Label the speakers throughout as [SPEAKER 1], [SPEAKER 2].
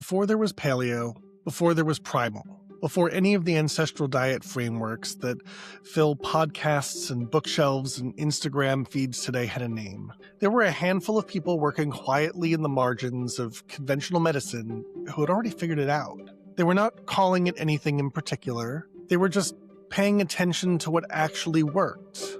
[SPEAKER 1] Before there was paleo, before there was primal, before any of the ancestral diet frameworks that fill podcasts and bookshelves and Instagram feeds today had a name, there were a handful of people working quietly in the margins of conventional medicine who had already figured it out. They were not calling it anything in particular. They were just paying attention to what actually worked,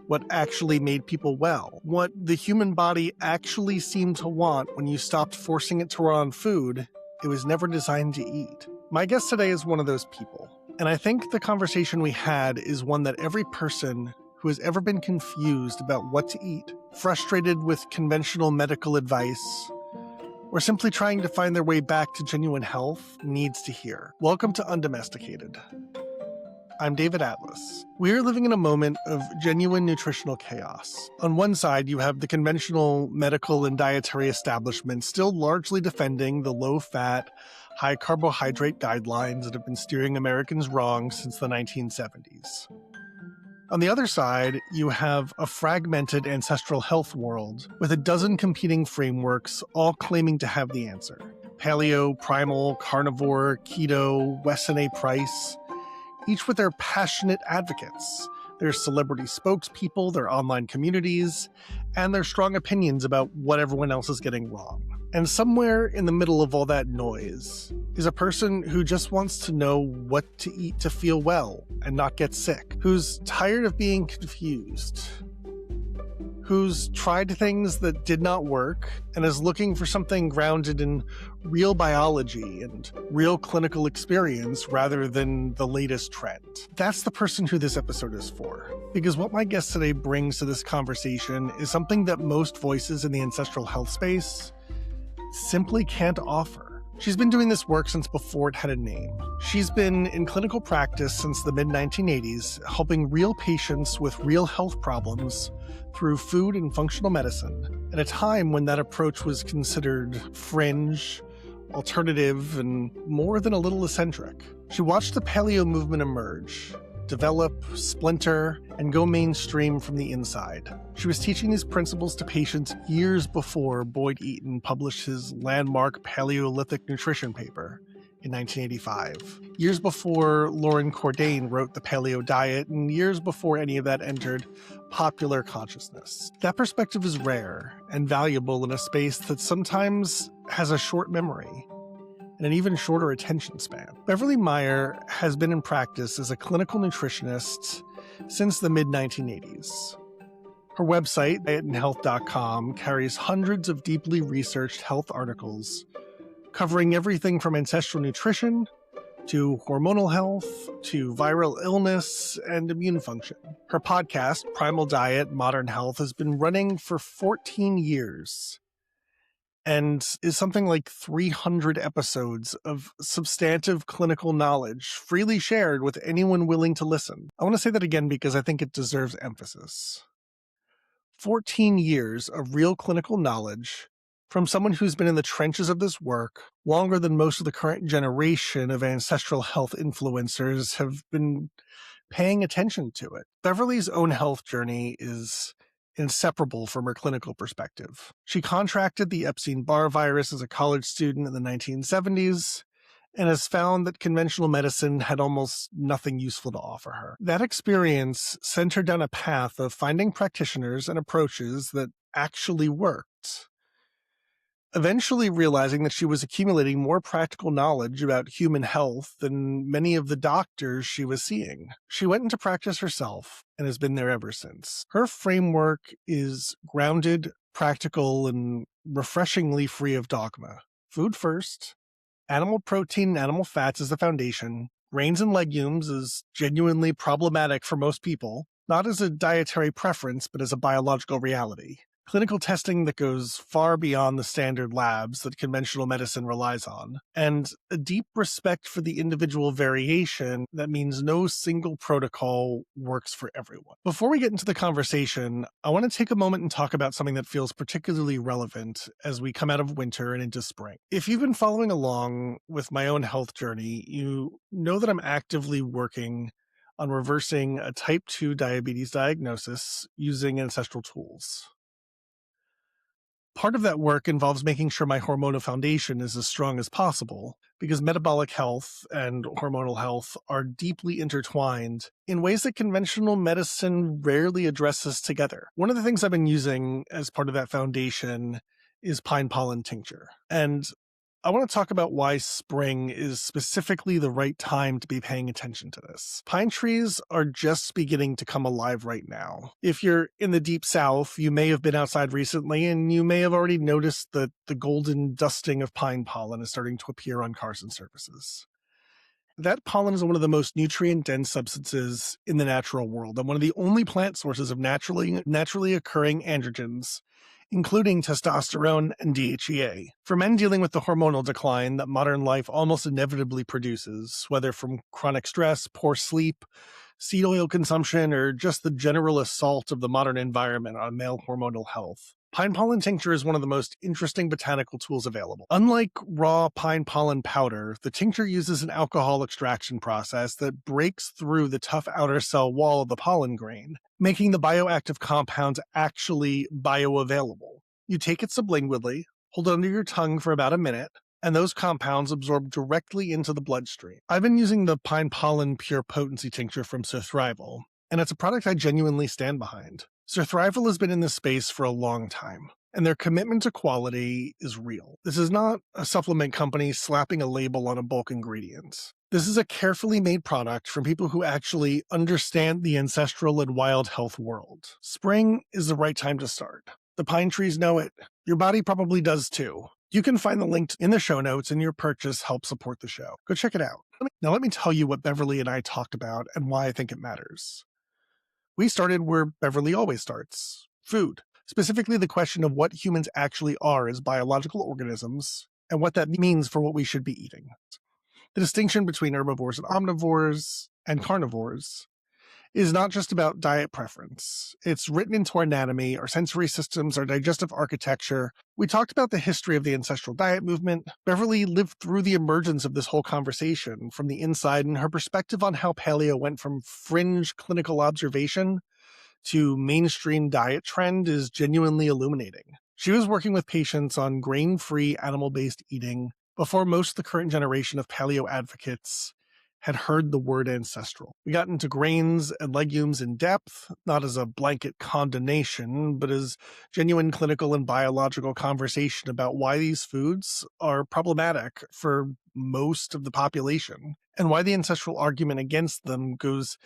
[SPEAKER 1] what actually made people well, what the human body actually seemed to want when you stopped forcing it to run on food it was never designed to eat. My guest today is one of those people, and I think the conversation we had is one that every person who has ever been confused about what to eat, frustrated with conventional medical advice, or simply trying to find their way back to genuine health needs to hear. Welcome to Undomesticated. I'm David Atlas. We're living in a moment of genuine nutritional chaos. On one side, you have the conventional medical and dietary establishment still largely defending the low-fat, high-carbohydrate guidelines that have been steering Americans wrong since the 1970s. On the other side, you have a fragmented ancestral health world with a dozen competing frameworks all claiming to have the answer. Paleo, primal, carnivore, keto, Weston A. Price, each with their passionate advocates, their celebrity spokespeople, their online communities, and their strong opinions about what everyone else is getting wrong. And somewhere in the middle of all that noise is a person who just wants to know what to eat to feel well and not get sick, who's tired of being confused, who's tried things that did not work and is looking for something grounded in real biology and real clinical experience rather than the latest trend. That's the person who this episode is for. Because what my guest today brings to this conversation is something that most voices in the ancestral health space simply can't offer. She's been doing this work since before it had a name. She's been in clinical practice since the mid-1980s, helping real patients with real health problems through food and functional medicine, at a time when that approach was considered fringe, alternative, and more than a little eccentric. She watched the paleo movement emerge, develop, splinter, and go mainstream from the inside. She was teaching these principles to patients years before Boyd Eaton published his landmark Paleolithic nutrition paper in 1985. Years before Lauren Cordain wrote The Paleo Diet, and years before any of that entered popular consciousness. That perspective is rare and valuable in a space that sometimes has a short memory and an even shorter attention span. Beverly Meyer has been in practice as a clinical nutritionist since the mid-1980s. Her website, dietandhealth.com, carries hundreds of deeply researched health articles covering everything from ancestral nutrition to hormonal health to viral illness and immune function. Her podcast, Primal Diet, Modern Health, has been running for 14 years. And is something like 300 episodes of substantive clinical knowledge freely shared with anyone willing to listen. I want to say that again because I think it deserves emphasis. 14 years of real clinical knowledge from someone who's been in the trenches of this work longer than most of the current generation of ancestral health influencers have been paying attention to it. Beverly's own health journey is inseparable from her clinical perspective. She contracted the Epstein-Barr virus as a college student in the 1970s and has found that conventional medicine had almost nothing useful to offer her. That experience sent her down a path of finding practitioners and approaches that actually worked, eventually realizing that she was accumulating more practical knowledge about human health than many of the doctors she was seeing. She went into practice herself and has been there ever since. Her framework is grounded, practical, and refreshingly free of dogma. Food first, animal protein and animal fats is the foundation, grains and legumes is genuinely problematic for most people, not as a dietary preference, but as a biological reality. Clinical testing that goes far beyond the standard labs that conventional medicine relies on, and a deep respect for the individual variation that means no single protocol works for everyone. Before we get into the conversation, I want to take a moment and talk about something that feels particularly relevant as we come out of winter and into spring. If you've been following along with my own health journey, you know that I'm actively working on reversing a type 2 diabetes diagnosis using ancestral tools. Part of that work involves making sure my hormonal foundation is as strong as possible, because metabolic health and hormonal health are deeply intertwined in ways that conventional medicine rarely addresses together. One of the things I've been using as part of that foundation is pine pollen tincture. And I want to talk about why spring is specifically the right time to be paying attention to this. Pine trees are just beginning to come alive right now. If you're in the deep south, you may have been outside recently and you may have already noticed that the golden dusting of pine pollen is starting to appear on cars and surfaces. That pollen is one of the most nutrient-dense substances in the natural world and one of the only plant sources of naturally occurring androgens, including testosterone and DHEA. For men dealing with the hormonal decline that modern life almost inevitably produces, whether from chronic stress, poor sleep, seed oil consumption, or just the general assault of the modern environment on male hormonal health, pine pollen tincture is one of the most interesting botanical tools available. Unlike raw pine pollen powder, the tincture uses an alcohol extraction process that breaks through the tough outer cell wall of the pollen grain, making the bioactive compounds actually bioavailable. You take it sublingually, hold it under your tongue for about a minute, and those compounds absorb directly into the bloodstream. I've been using the pine pollen pure potency tincture from Surthrival, and it's a product I genuinely stand behind. Surthrival has been in this space for a long time, and their commitment to quality is real. This is not a supplement company slapping a label on a bulk ingredient. This is a carefully made product from people who actually understand the ancestral and wild health world. Spring is the right time to start. The pine trees know it. Your body probably does too. You can find the link in the show notes, and your purchase helps support the show. Go check it out. Now let me tell you what Beverly and I talked about and why I think it matters. We started where Beverly always starts: food. Specifically, the question of what humans actually are as biological organisms and what that means for what we should be eating. The distinction between herbivores and omnivores and carnivores is not just about diet preference. It's written into our anatomy, our sensory systems, our digestive architecture. We talked about the history of the ancestral diet movement. Beverly lived through the emergence of this whole conversation from the inside, and her perspective on how paleo went from fringe clinical observation to mainstream diet trend is genuinely illuminating. She was working with patients on grain-free animal-based eating before most of the current generation of paleo advocates had heard the word ancestral. We got into grains and legumes in depth, not as a blanket condemnation, but as genuine clinical and biological conversation about why these foods are problematic for most of the population, and why the ancestral argument against them goes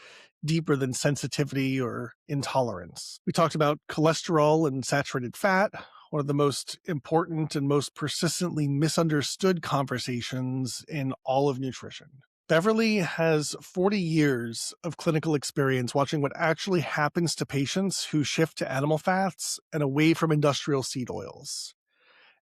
[SPEAKER 1] deeper than sensitivity or intolerance. We talked about cholesterol and saturated fat, one of the most important and most persistently misunderstood conversations in all of nutrition. Beverly has 40 years of clinical experience watching what actually happens to patients who shift to animal fats and away from industrial seed oils.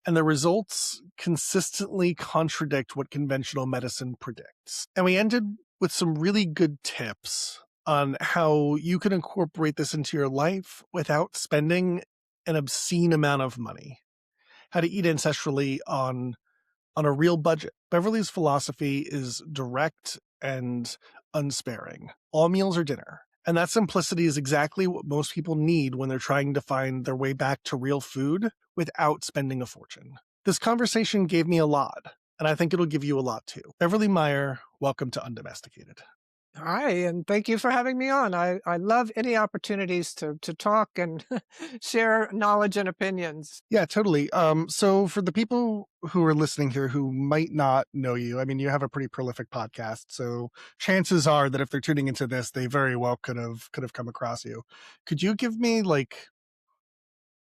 [SPEAKER 1] And the results consistently contradict what conventional medicine predicts. And we ended with some really good tips on how you can incorporate this into your life without spending an obscene amount of money. How to eat ancestrally on a real budget. Beverly's philosophy is direct and unsparing. All meals are dinner. And that simplicity is exactly what most people need when they're trying to find their way back to real food without spending a fortune. This conversation gave me a lot, and I think it'll give you a lot too. Beverly Meyer, welcome to Undomesticated.
[SPEAKER 2] Hi, and thank you for having me on. I love any opportunities to talk and share knowledge and opinions.
[SPEAKER 1] Yeah, totally. So for the people who are listening here who might not know you, I mean, you have a pretty prolific podcast, so chances are that if they're tuning into this, they very well could have come across you. Could you give me like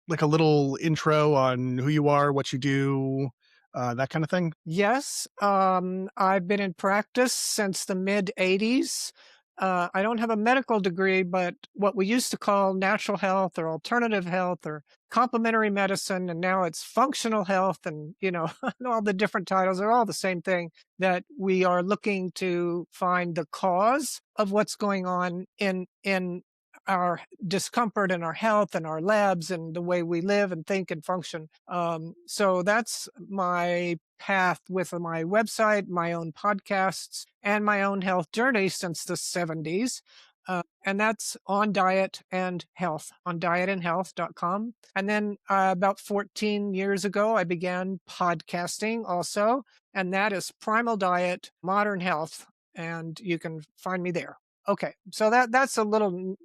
[SPEAKER 1] a little intro on who you are, what you do, that kind of thing?
[SPEAKER 2] Yes, I've been in practice since the mid 80s. I don't have a medical degree, but what we used to call natural health or alternative health or complementary medicine, and now it's functional health, and all the different titles are all the same thing. That we are looking to find the cause of what's going on in our discomfort and our health and our labs and the way we live and think and function. So that's my path with my website, my own podcasts, and my own health journey since the 70s. And that's on diet and health, on dietandhealth.com. And then about 14 years ago, I began podcasting also, and that is Primal Diet, Modern Health, and you can find me there. Okay, so that's a little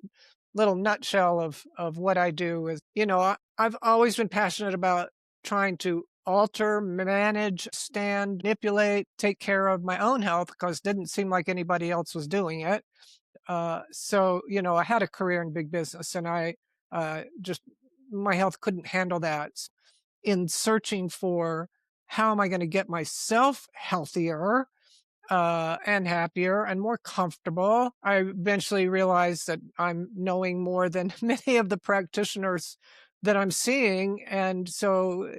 [SPEAKER 2] nutshell of what I do. Is I've always been passionate about trying to alter, manage, stand, manipulate, take care of my own health because it didn't seem like anybody else was doing it. So I had a career in big business, and I just my health couldn't handle that. In searching for how am I going to get myself healthier and happier and more comfortable, I eventually realized that I'm knowing more than many of the practitioners that I'm seeing. And so,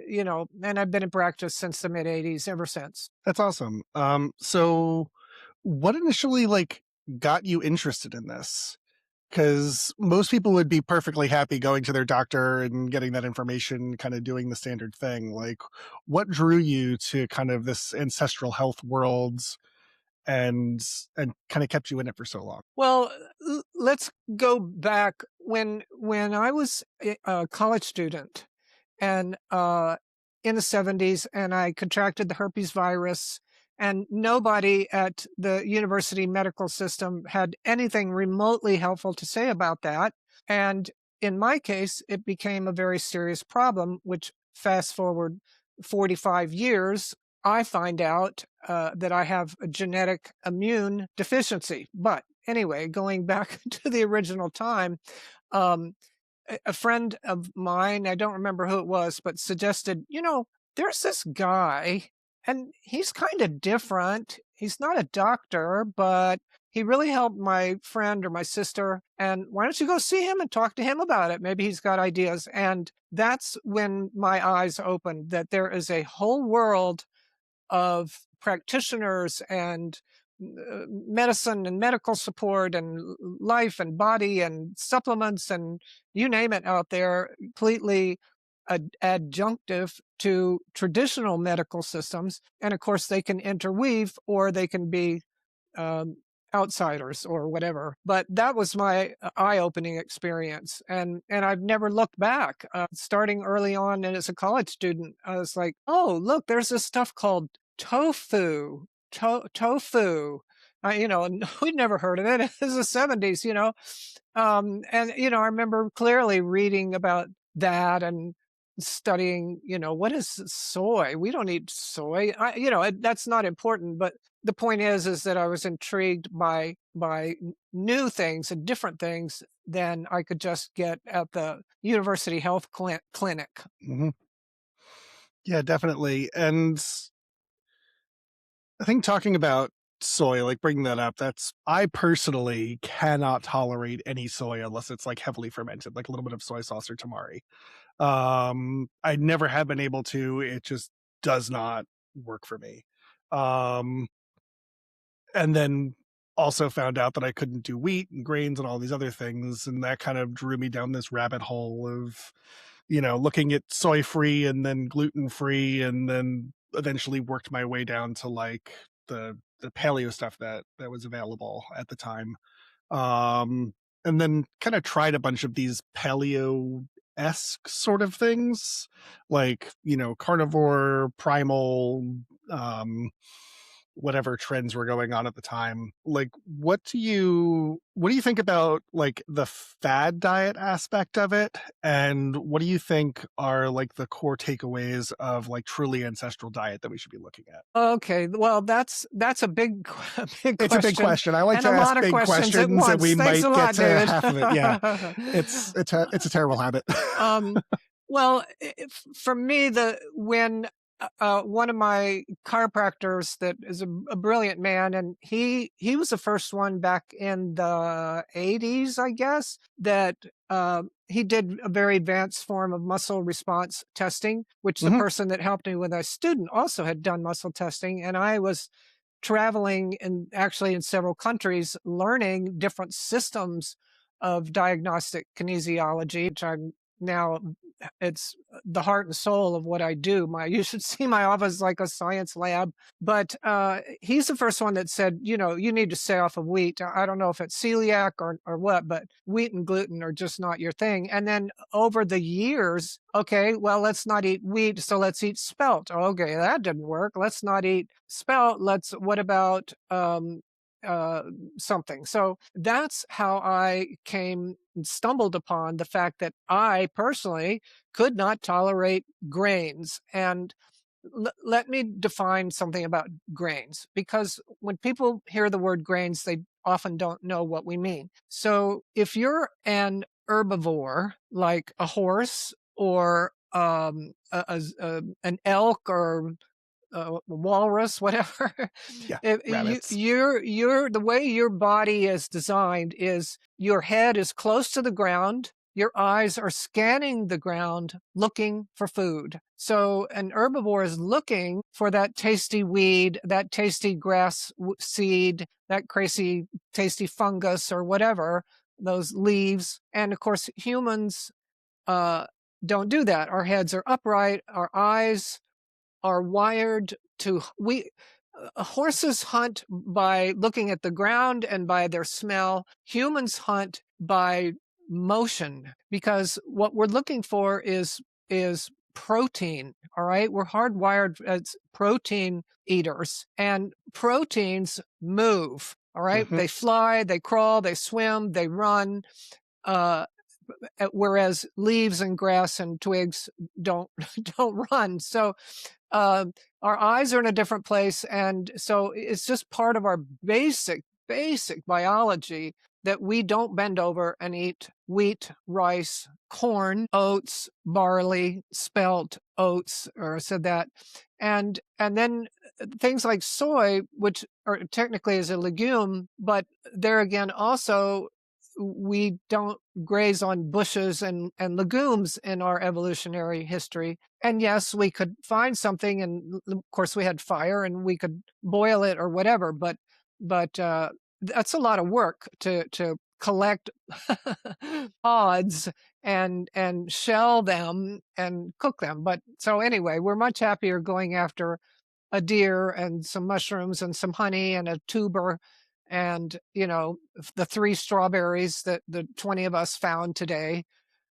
[SPEAKER 2] and I've been in practice since the mid 80s ever since.
[SPEAKER 1] That's awesome. So what initially got you interested in this? Because most people would be perfectly happy going to their doctor and getting that information, kind of doing the standard thing. Like, what drew you to kind of this ancestral health world and kind of kept you in it for so long?
[SPEAKER 2] Well, let's go back when I was a college student and in the 70s, and I contracted the herpes virus, and nobody at the university medical system had anything remotely helpful to say about that. And in my case, it became a very serious problem, which fast forward 45 years, I find out that I have a genetic immune deficiency. But anyway, going back to the original time, um, a friend of mine, I don't remember who it was, but suggested, there's this guy and he's kind of different. He's not a doctor, but he really helped my friend or my sister. And why don't you go see him and talk to him about it? Maybe he's got ideas. And that's when my eyes opened that there is a whole world of practitioners and medicine and medical support and life and body and supplements and you name it out there, completely adjunctive to traditional medical systems. And of course, they can interweave or they can be um, outsiders or whatever. But that was my eye-opening experience, and I've never looked back. Starting early on and as a college student, I was like, "Oh, look, there's this stuff called tofu." Tofu. We'd never heard of it. It was the 70s, and I remember clearly reading about that and studying, what is soy? We don't eat soy. That's not important, but the point is that I was intrigued by new things and different things than I could just get at the university health clinic.
[SPEAKER 1] Hmm. Yeah, definitely. And I think talking about soy, like bringing that up, I personally cannot tolerate any soy unless it's like heavily fermented, like a little bit of soy sauce or tamari. I never have been able to. It just does not work for me. Um, and then also found out that I couldn't do wheat and grains and all these other things. And that kind of drew me down this rabbit hole of, looking at soy free and then gluten free, and then eventually worked my way down to like the paleo stuff that was available at the time. Um, and then kind of tried a bunch of these paleo esque sort of things, like, carnivore, primal, um, whatever trends were going on at the time. Like, what do you think about like the fad diet aspect of it? And what do you think are like the core takeaways of like truly ancestral diet that we should be looking at?
[SPEAKER 2] Okay, well, that's a big, a big
[SPEAKER 1] It's a big
[SPEAKER 2] question,
[SPEAKER 1] question. I like
[SPEAKER 2] and
[SPEAKER 1] to
[SPEAKER 2] a
[SPEAKER 1] ask
[SPEAKER 2] lot of
[SPEAKER 1] big
[SPEAKER 2] questions at
[SPEAKER 1] questions, and
[SPEAKER 2] once.
[SPEAKER 1] we
[SPEAKER 2] Thanks a
[SPEAKER 1] might get
[SPEAKER 2] lot,
[SPEAKER 1] to
[SPEAKER 2] David.
[SPEAKER 1] half of it. Yeah, it's a terrible habit.
[SPEAKER 2] Um, well, for me, when one of my chiropractors that is a brilliant man, and he was the first one back in the 80s, I guess, that he did a very advanced form of muscle response testing, which the
[SPEAKER 1] Hmm.
[SPEAKER 2] person that helped me with a student also had done muscle testing, and I was traveling and actually in several countries learning different systems of diagnostic kinesiology, which I'm now it's the heart and soul of what I do. You should see my office like a science lab. But he's the first one that said, you need to stay off of wheat. I don't know if it's celiac or what, but wheat and gluten are just not your thing. And then over the years, okay, well, let's not eat wheat, so let's eat spelt. Okay, that didn't work. Let's not eat spelt. What about uh, something? So that's how I stumbled upon the fact that I personally could not tolerate grains. And let me define something about grains, because when people hear the word grains, they often don't know what we mean. So if you're an herbivore, like a horse or an elk or walrus, whatever.
[SPEAKER 1] Yeah,
[SPEAKER 2] You,
[SPEAKER 1] rabbits.
[SPEAKER 2] you're the way your body is designed is your head is close to the ground. Your eyes are scanning the ground, looking for food. So an herbivore is looking for that tasty weed, that tasty grass seed, that crazy tasty fungus or whatever, those leaves. And of course, humans uh, don't do that. Our heads are upright. Our eyes are wired to we horses hunt by looking at the ground and by their smell. Humans hunt by motion, because what we're looking for is protein. All right, we're hardwired as protein eaters, and proteins move. All right,
[SPEAKER 1] Hmm.
[SPEAKER 2] they fly, they crawl, they swim, they run. uh, Whereas leaves and grass and twigs don't don't run. So uh, our eyes are in a different place, and so it's just part of our basic biology that we don't bend over and eat wheat, rice, corn, oats, barley, spelt, oats, or said that, and then things like soy, which are technically is a legume, but there again also we don't graze on bushes and legumes in our evolutionary history. And yes, we could find something, and of course we had fire and we could boil it or whatever, but that's a lot of work to collect pods and shell them and cook them. But so anyway, we're much happier going after a deer and some mushrooms and some honey and a tuber, and the 3 strawberries that the 20 of us found today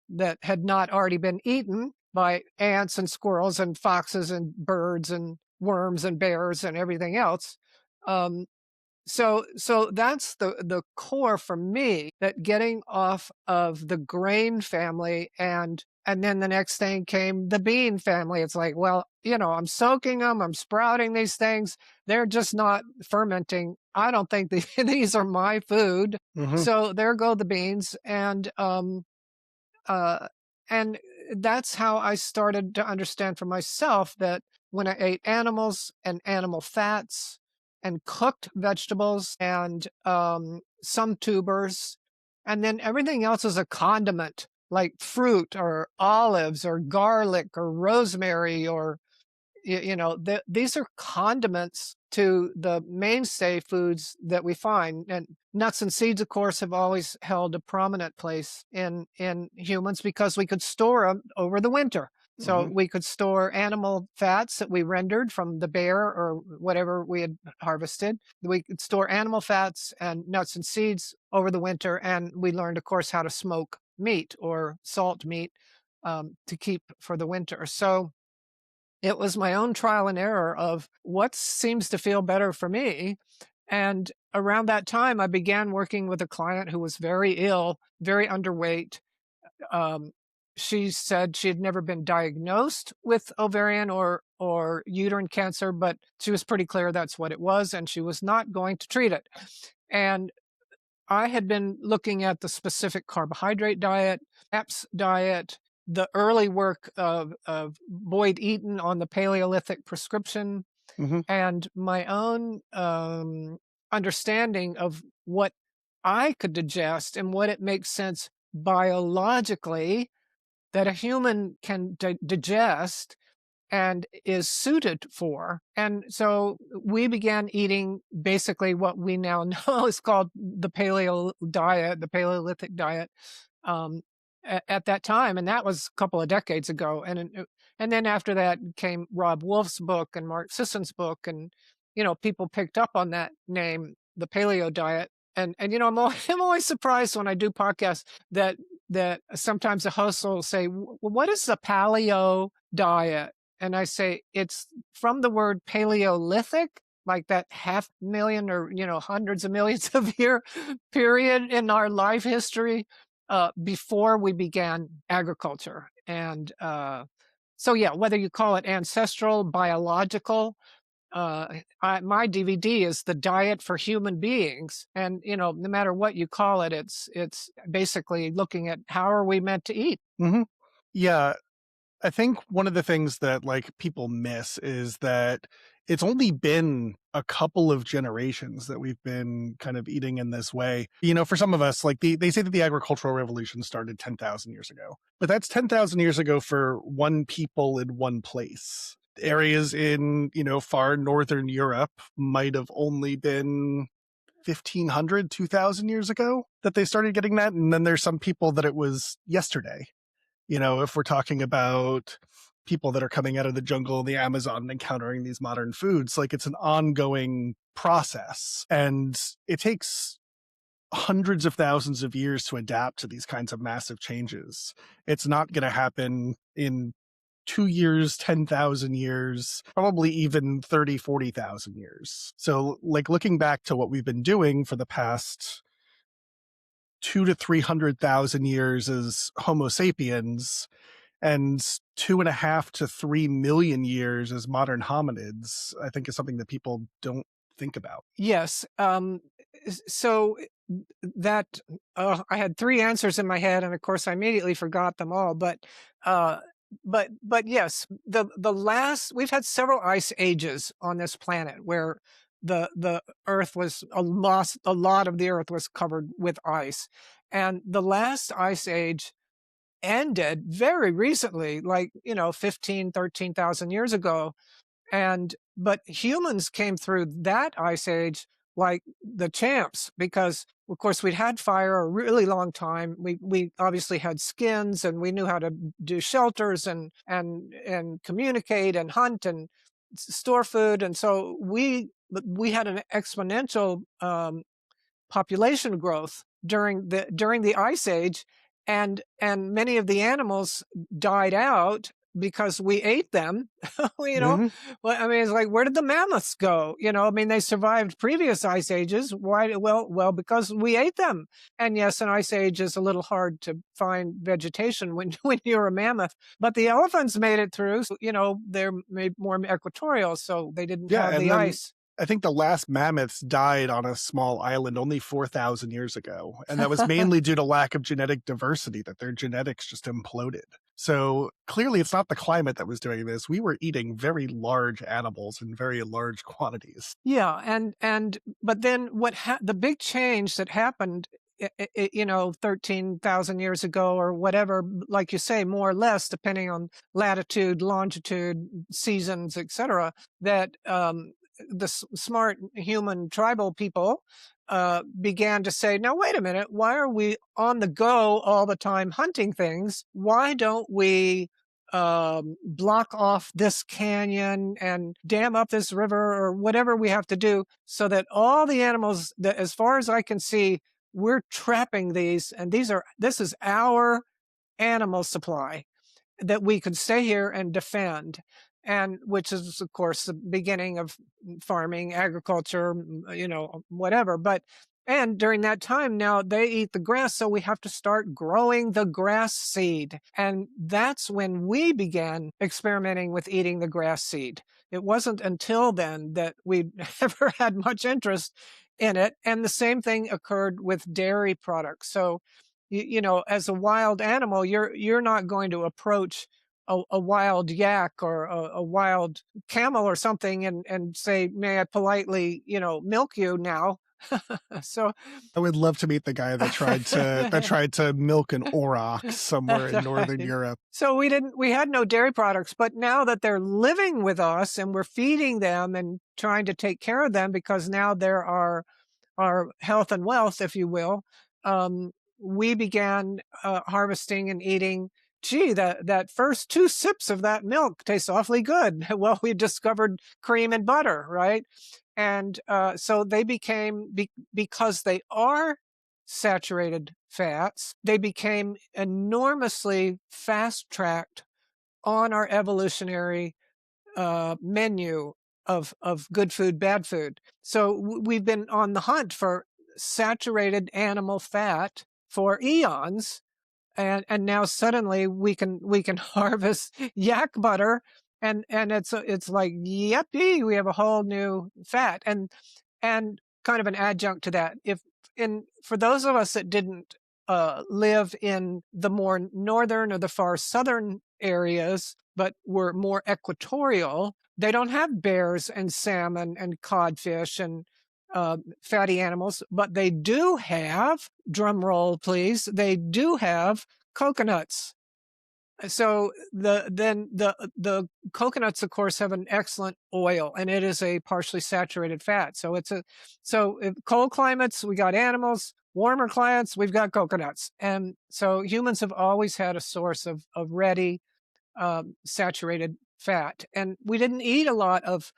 [SPEAKER 2] that had not already been eaten by ants and squirrels and foxes and birds and worms and bears and everything else. Um, so that's the core for me, that getting off of the grain family, and then the next thing came the bean family. It's like, well, I'm soaking them, I'm sprouting these things, they're just not fermenting. I don't think these are my food.
[SPEAKER 1] Hmm.
[SPEAKER 2] So there go the beans. Uh, and that's how I started to understand for myself that when I ate animals and animal fats and cooked vegetables and some tubers, and then everything else is a condiment, like fruit or olives or garlic or rosemary or these are condiments to the mainstay foods that we find. And nuts and seeds, of course, have always held a prominent place in humans because we could store them over the winter. So
[SPEAKER 1] Hmm.
[SPEAKER 2] we could store animal fats that we rendered from the bear or whatever we had harvested. We could store animal fats and nuts and seeds over the winter. And we learned, of course, how to smoke meat or salt meat to keep for the winter. So it was my own trial and error of what seems to feel better for me. And around that time, I began working with a client who was very ill, very underweight. Um, she said she had never been diagnosed with ovarian or uterine cancer, but she was pretty clear that's what it was, and she was not going to treat it. And I had been looking at the specific carbohydrate diet, EPS diet, the early work of Boyd Eaton on the Paleolithic prescription,
[SPEAKER 1] Hmm.
[SPEAKER 2] and my own understanding of what I could digest and what it makes sense biologically that a human can digest and is suited for. And so we began eating basically what we now know is called the paleo diet, the Paleolithic diet. at that time, and that was a couple of decades ago. And then after that came Rob Wolf's book and Mark Sisson's book, and people picked up on that name, the Paleo diet. And I'm always surprised when I do podcasts that sometimes the hosts will say, "Well, what is the Paleo diet?" And I say it's from the word Paleolithic, like that half million or hundreds of millions of year period in our life history before we began agriculture. And so, yeah, whether you call it ancestral, biological, my DVD is the diet for human beings. And, no matter what you call it, it's basically looking at how are we meant to eat.
[SPEAKER 1] Hmm. Yeah. I think one of the things that like people miss is that it's only been a couple of generations that we've been kind of eating in this way. For some of us, like they say that the agricultural revolution started 10,000 years ago, but that's 10,000 years ago for one people in one place. Areas in, far northern Europe might have only been 1,500, 2,000 years ago that they started getting that. And then there's some people that it was yesterday. If we're talking about people that are coming out of the jungle in the Amazon and encountering these modern foods, like it's an ongoing process. And it takes hundreds of thousands of years to adapt to these kinds of massive changes. It's not going to happen in 2 years, 10,000 years, probably even 30, 40,000 years. So like looking back to what we've been doing for the past 200 to 300,000 years as Homo sapiens, and 2.5 to 3 million years as modern hominids, I think is something that people don't think about.
[SPEAKER 2] Yes. So that I had three answers in my head, and of course I immediately forgot them all. Uh, but yes, the last we've had several ice ages on this planet where the Earth was a lot of the Earth was covered with ice, and the last ice age ended very recently, like 13,000 years ago. But humans came through that ice age like the champs, because of course we'd had fire a really long time. We obviously had skins, and we knew how to do shelters and communicate and hunt and store food. And so we had an exponential population growth during the ice age, and many of the animals died out because we ate them.
[SPEAKER 1] Hmm.
[SPEAKER 2] Well, I mean, it's like, where did the mammoths go? I mean, they survived previous ice ages. Why? Well, because we ate them. And yes, an ice age is a little hard to find vegetation when when you're a mammoth, but the elephants made it through. So, they're more equatorial, so they didn't
[SPEAKER 1] Yeah.
[SPEAKER 2] have
[SPEAKER 1] And
[SPEAKER 2] the
[SPEAKER 1] then
[SPEAKER 2] ice.
[SPEAKER 1] I think the last mammoths died on a small island only 4,000 years ago. And that was mainly due to lack of genetic diversity, that their genetics just imploded. So clearly it's not the climate that was doing this. We were eating very large animals in very large quantities.
[SPEAKER 2] Yeah, but then the big change that happened, 13,000 years ago or whatever, like you say, more or less, depending on latitude, longitude, seasons, etc., that the smart human tribal people began to say, now, wait a minute, why are we on the go all the time hunting things? Why don't we block off this canyon and dam up this river or whatever we have to do so that all the animals that, as far as I can see, we're trapping these, and this is our animal supply that we could stay here and defend, and which is of course the beginning of farming, agriculture, whatever. And during that time, now they eat the grass, so we have to start growing the grass seed. And that's when we began experimenting with eating the grass seed. It wasn't until then that we ever had much interest in it. And the same thing occurred with dairy products. So as a wild animal, you're not going to approach a wild yak or a wild camel or something and say, may I politely, milk you now? So
[SPEAKER 1] I would love to meet the guy that tried to milk an aurochs somewhere in northern
[SPEAKER 2] right.
[SPEAKER 1] Europe.
[SPEAKER 2] So we had no dairy products, but now that they're living with us and we're feeding them and trying to take care of them, because now they're our health and wealth, if you will, we began harvesting and eating. Gee, that first two sips of that milk tastes awfully good. Well, we discovered cream and butter, right? And so they became because they are saturated fats. They became enormously fast tracked on our evolutionary menu of good food, bad food. So we've been on the hunt for saturated animal fat for eons, and now suddenly we can harvest yak butter, and it's like yippee, we have a whole new fat. And kind of an adjunct to that, if in for those of us that didn't live in the more northern or the far southern areas but were more equatorial, they don't have bears and salmon and codfish and fatty animals, but they do have, drum roll please, they do have coconuts. So the coconuts, of course, have an excellent oil, and it is a partially saturated fat. So if cold climates we got animals, warmer climates we've got coconuts, and so humans have always had a source of ready saturated fat, and we didn't eat a lot of.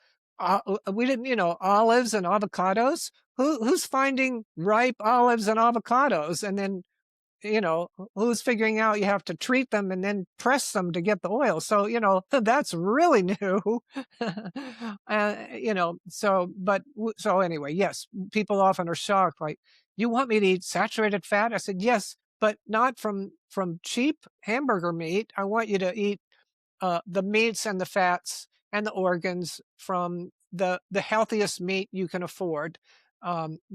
[SPEAKER 2] We didn't, olives and avocados. Who's finding ripe olives and avocados and then who's figuring out you have to treat them and then press them to get the oil? So, that's really new. So anyway, yes, people often are shocked, like, you want me to eat saturated fat? I said, yes, but not from cheap hamburger meat. I want you to eat the meats and the fats and the organs from the healthiest meat you can afford,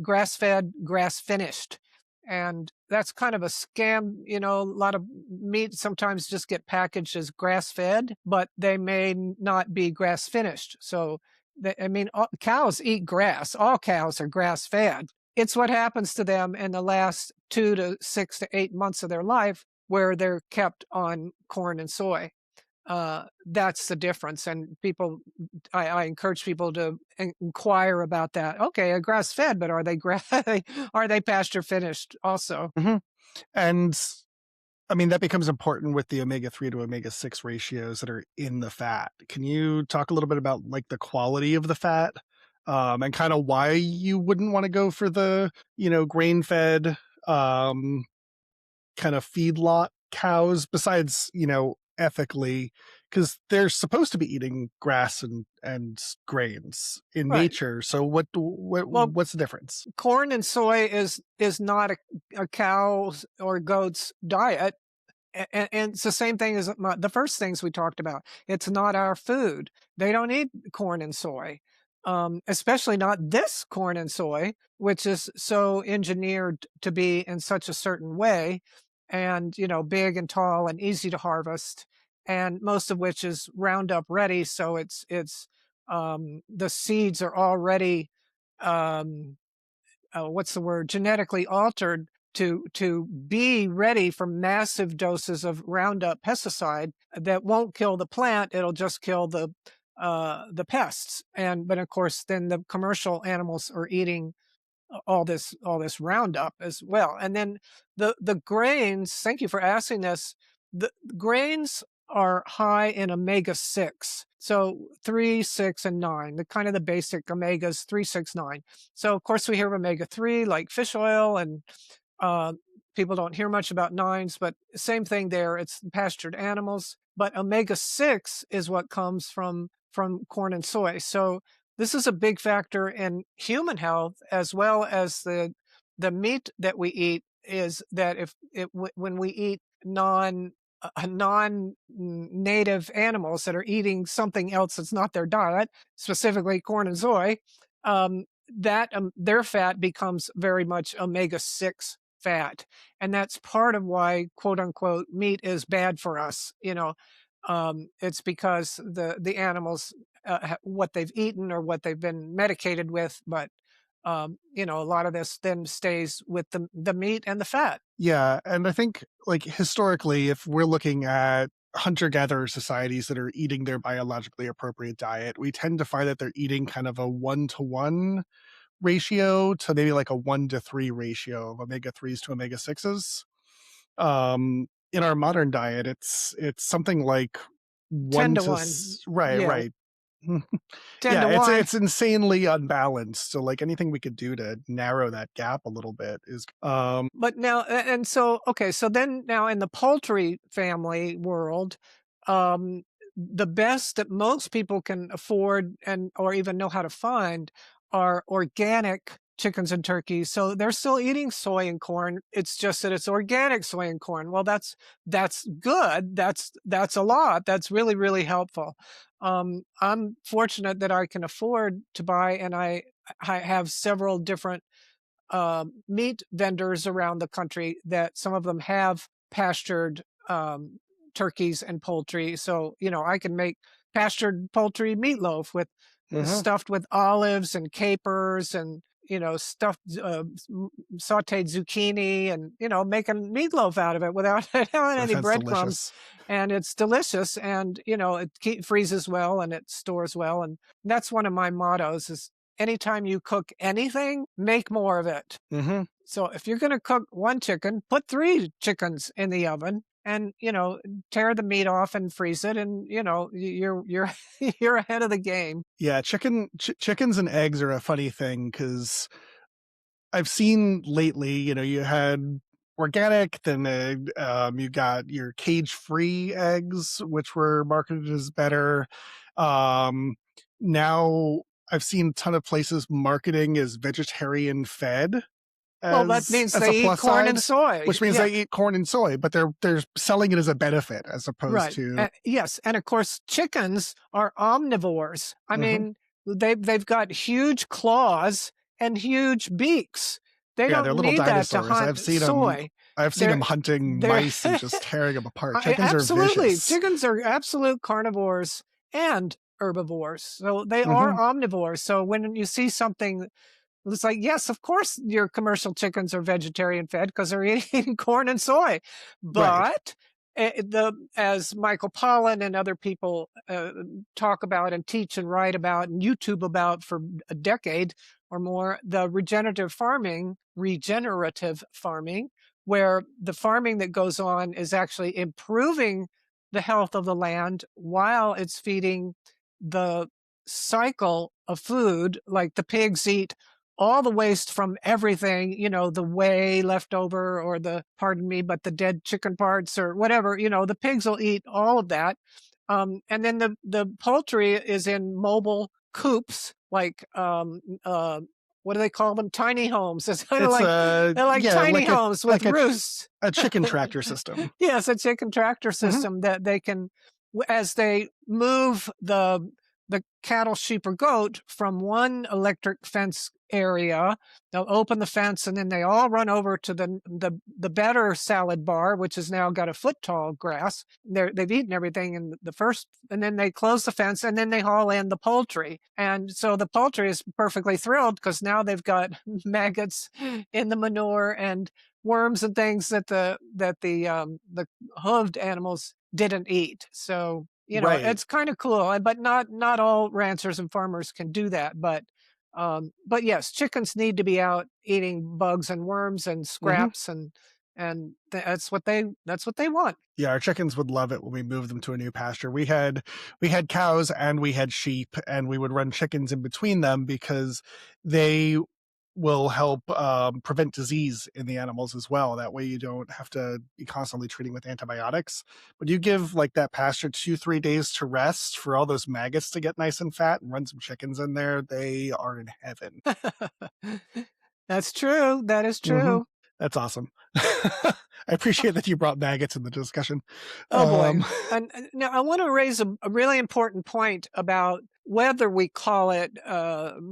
[SPEAKER 2] grass fed, grass finished. And that's kind of a scam. A lot of meat sometimes just get packaged as grass fed, but they may not be grass finished. So, cows eat grass. All cows are grass fed. It's what happens to them in the last 2 to 6 to 8 months of their life where they're kept on corn and soy. That's the difference. And I encourage people to inquire about that. Okay, a grass fed, but are they are they pasture finished also?
[SPEAKER 1] Hmm. And I mean, that becomes important with the omega-3 to omega-6 ratios that are in the fat. Can you talk a little bit about like the quality of the fat, and kind of why you wouldn't want to go for the, grain-fed, kind of feedlot cows besides, ethically, because they're supposed to be eating grass and grains in
[SPEAKER 2] Right.
[SPEAKER 1] nature. So
[SPEAKER 2] Well,
[SPEAKER 1] what's the difference?
[SPEAKER 2] corn and soy is not a cow's or goat's diet. And it's the same thing as the first things we talked about. It's not our food. They don't eat corn and soy, especially not this corn and soy, which is so engineered to be in such a certain way, and big and tall and easy to harvest, and most of which is Roundup ready. So it's the seeds are already um, what's the word, genetically altered to be ready for massive doses of Roundup pesticide that won't kill the plant. It'll just kill the pests. But of course, then the commercial animals are eating all this Roundup as well. And then the grains. Thank you for asking this. The grains are high in omega-6. So 3, 6, and 9, the kind of the basic omegas, 3, 6, 9. So of course we hear of omega-3 like fish oil, and uh, people don't hear much about nines, but same thing there. It's pastured animals, but omega-6 is what comes from corn and soy. So this is a big factor in human health as well as the meat that we eat. Is that when we eat non-native animals that are eating something else that's not their diet, specifically corn and soy, that their fat becomes very much omega-6 fat, and that's part of why quote unquote meat is bad for us. It's because the animals, what they've eaten or what they've been medicated with, but a lot of this then stays with the meat and the fat.
[SPEAKER 1] Yeah, and I think like historically, if we're looking at hunter-gatherer societies that are eating their biologically appropriate diet, we tend to find that they're eating kind of a one-to-one ratio to maybe like a 1-to-3 ratio of omega-3s to omega-6s. In our modern diet, it's something like
[SPEAKER 2] 10
[SPEAKER 1] 1
[SPEAKER 2] to
[SPEAKER 1] to
[SPEAKER 2] 1.
[SPEAKER 1] right,
[SPEAKER 2] Yeah,
[SPEAKER 1] right.
[SPEAKER 2] 10
[SPEAKER 1] Yeah,
[SPEAKER 2] to
[SPEAKER 1] it's
[SPEAKER 2] 1.
[SPEAKER 1] it's insanely unbalanced. So like anything we could do to narrow that gap a little bit is
[SPEAKER 2] But now, and so, okay, so then now in the poultry family world, um, the best that most people can afford and or even know how to find are organic chickens and turkeys. So they're still eating soy and corn. It's just that it's organic soy and corn. Well, that's good. That's a lot. That's really, really helpful. I'm fortunate that I can afford to buy, and I have several different meat vendors around the country that some of them have pastured turkeys and poultry. So, I can make pastured poultry meatloaf with
[SPEAKER 1] mhm,
[SPEAKER 2] stuffed with olives and capers and, stuffed sauteed zucchini and, making meatloaf out of it without having
[SPEAKER 1] that
[SPEAKER 2] any
[SPEAKER 1] sounds
[SPEAKER 2] breadcrumbs.
[SPEAKER 1] delicious.
[SPEAKER 2] And it's delicious and, freezes well and it stores well. And that's one of my mottos is anytime you cook anything, make more of it.
[SPEAKER 1] Mhm.
[SPEAKER 2] So if you're going to cook one chicken, put 3 chickens in the oven and, tear the meat off and freeze it. And, you're, you're ahead of the game.
[SPEAKER 1] Yeah, chickens and eggs are a funny thing because I've seen lately, you had organic, then you got your cage-free eggs, which were marketed as better. Um, Now I've seen a ton of places marketing as vegetarian fed
[SPEAKER 2] Well, that means
[SPEAKER 1] as
[SPEAKER 2] they
[SPEAKER 1] a
[SPEAKER 2] eat
[SPEAKER 1] plus
[SPEAKER 2] corn and
[SPEAKER 1] side,
[SPEAKER 2] soy.
[SPEAKER 1] which means
[SPEAKER 2] Yeah.
[SPEAKER 1] they eat corn and soy, but they're selling it as a benefit as opposed
[SPEAKER 2] Right.
[SPEAKER 1] to
[SPEAKER 2] Yes, and of course, chickens are omnivores. I
[SPEAKER 1] Mhm.
[SPEAKER 2] mean, they've got huge claws and huge beaks. They
[SPEAKER 1] Yeah, they're
[SPEAKER 2] don't
[SPEAKER 1] little
[SPEAKER 2] need that to
[SPEAKER 1] dinosaurs.
[SPEAKER 2] hunt soy.
[SPEAKER 1] I've seen
[SPEAKER 2] They're
[SPEAKER 1] them hunting
[SPEAKER 2] they're
[SPEAKER 1] mice and just tearing them apart. Chickens are
[SPEAKER 2] absolutely
[SPEAKER 1] vicious.
[SPEAKER 2] chickens are absolute carnivores and herbivores. So they are
[SPEAKER 1] Mhm.
[SPEAKER 2] omnivores. So when you see something it's like, yes, of course, your commercial chickens are vegetarian fed because they're eating corn and soy.
[SPEAKER 1] Right.
[SPEAKER 2] But as Michael Pollan and other people talk about and teach and write about and YouTube about for a decade or more, the regenerative farming, where the farming that goes on is actually improving the health of the land while it's feeding the cycle of food, like the pigs eat all the waste from everything, the whey left over or pardon me, but the dead chicken parts or whatever, the pigs will eat all of that. And then the poultry is in mobile coops, like, what do they call them? Tiny homes. It's kind of
[SPEAKER 1] It's
[SPEAKER 2] like,
[SPEAKER 1] a
[SPEAKER 2] they're like
[SPEAKER 1] yeah,
[SPEAKER 2] tiny homes with
[SPEAKER 1] like
[SPEAKER 2] roosts.
[SPEAKER 1] a chicken tractor system.
[SPEAKER 2] Yes, a chicken tractor
[SPEAKER 1] Mhm.
[SPEAKER 2] system that they can, as they move the cattle, sheep, or goat from one electric fence area, they'll open the fence and then they all run over to the better salad bar, which has now got a foot tall grass. They've eaten everything in the first, and then they close the fence and then they haul in the poultry. And so the poultry is perfectly thrilled because now they've got maggots in the manure and worms and things that the hooved animals didn't eat. So
[SPEAKER 1] Right.
[SPEAKER 2] it's kind of cool, but not all ranchers and farmers can do that. But yes, chickens need to be out eating bugs and worms and
[SPEAKER 1] Mhm.
[SPEAKER 2] scraps and that's what they want.
[SPEAKER 1] Yeah, our chickens would love it when we moved them to a new pasture. We had cows and we had sheep, and we would run chickens in between them because they will help prevent disease in the animals as well. That way, you don't have to be constantly treating with antibiotics. But you give like that pasture 2-3 days to rest for all those maggots to get nice and fat, and run some chickens in there. They are in heaven.
[SPEAKER 2] That's true. That is
[SPEAKER 1] Hmm.
[SPEAKER 2] true.
[SPEAKER 1] That's awesome. I appreciate that you brought maggots in the discussion.
[SPEAKER 2] Oh boy.
[SPEAKER 1] Um,
[SPEAKER 2] And now I want to raise a really important point about whether we call it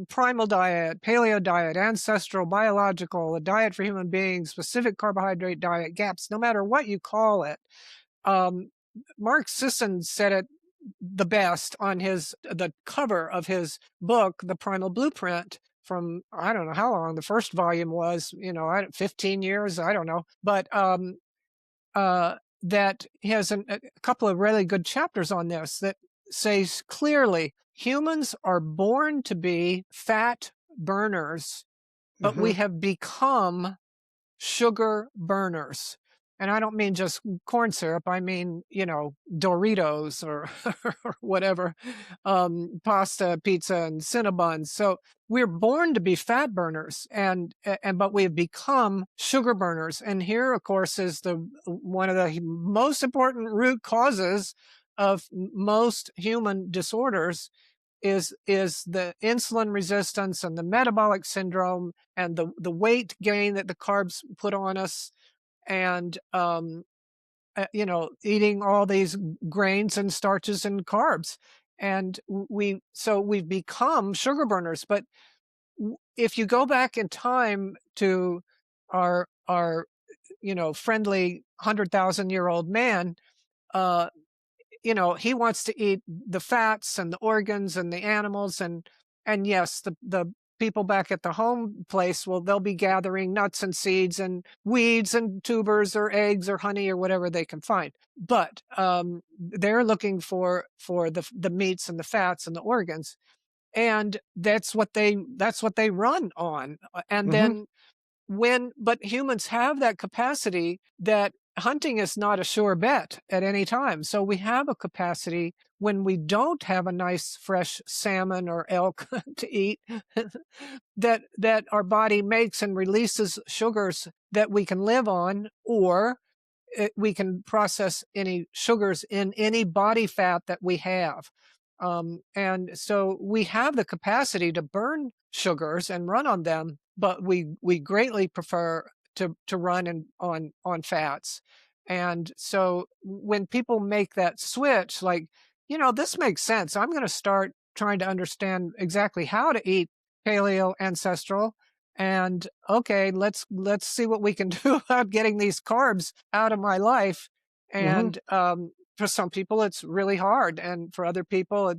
[SPEAKER 2] primal diet, paleo diet, ancestral, biological, a diet for human beings, specific carbohydrate diet, gaps, no matter what you call it. Um, Mark Sisson said it the best on the cover of his book, The Primal Blueprint, from I don't know how long the first volume was, 15 years, I don't know. But uh, that he has a couple of really good chapters on this that says clearly humans are born to be fat burners, but we
[SPEAKER 1] Hmm.
[SPEAKER 2] have become sugar burners. And I don't mean just corn syrup. I mean, Doritos or, or whatever, pasta, pizza, and Cinnabons. So we're born to be fat burners, but we have become sugar burners. And here, of course, is the one of the most important root causes of most human disorders is the insulin resistance and the metabolic syndrome and the weight gain that the carbs put on us, and eating all these grains and starches and carbs, and we've become sugar burners. But if you go back in time to our friendly 100,000-year-old man, uh he wants to eat the fats and the organs and the animals, and yes, the people back at the home place, well, they'll be gathering nuts and seeds and weeds and tubers or eggs or honey or whatever they can find. But they're looking for the meats and the fats and the organs, and that's what they run on. And
[SPEAKER 1] Hmm.
[SPEAKER 2] then but humans have that capacity that hunting is not a sure bet at any time. So we have a capacity when we don't have a nice fresh salmon or elk to eat, that our body makes and releases sugars that we can live on, or we can process any sugars in any body fat that we have. And so we have the capacity to burn sugars and run on them, but we greatly prefer to run on fats. And so when people make that switch, like, this makes sense. I'm going to start trying to understand exactly how to eat paleo ancestral, and okay, let's see what we can do about getting these carbs out of my life.
[SPEAKER 1] Hmm.
[SPEAKER 2] And for some people it's really hard, and for other people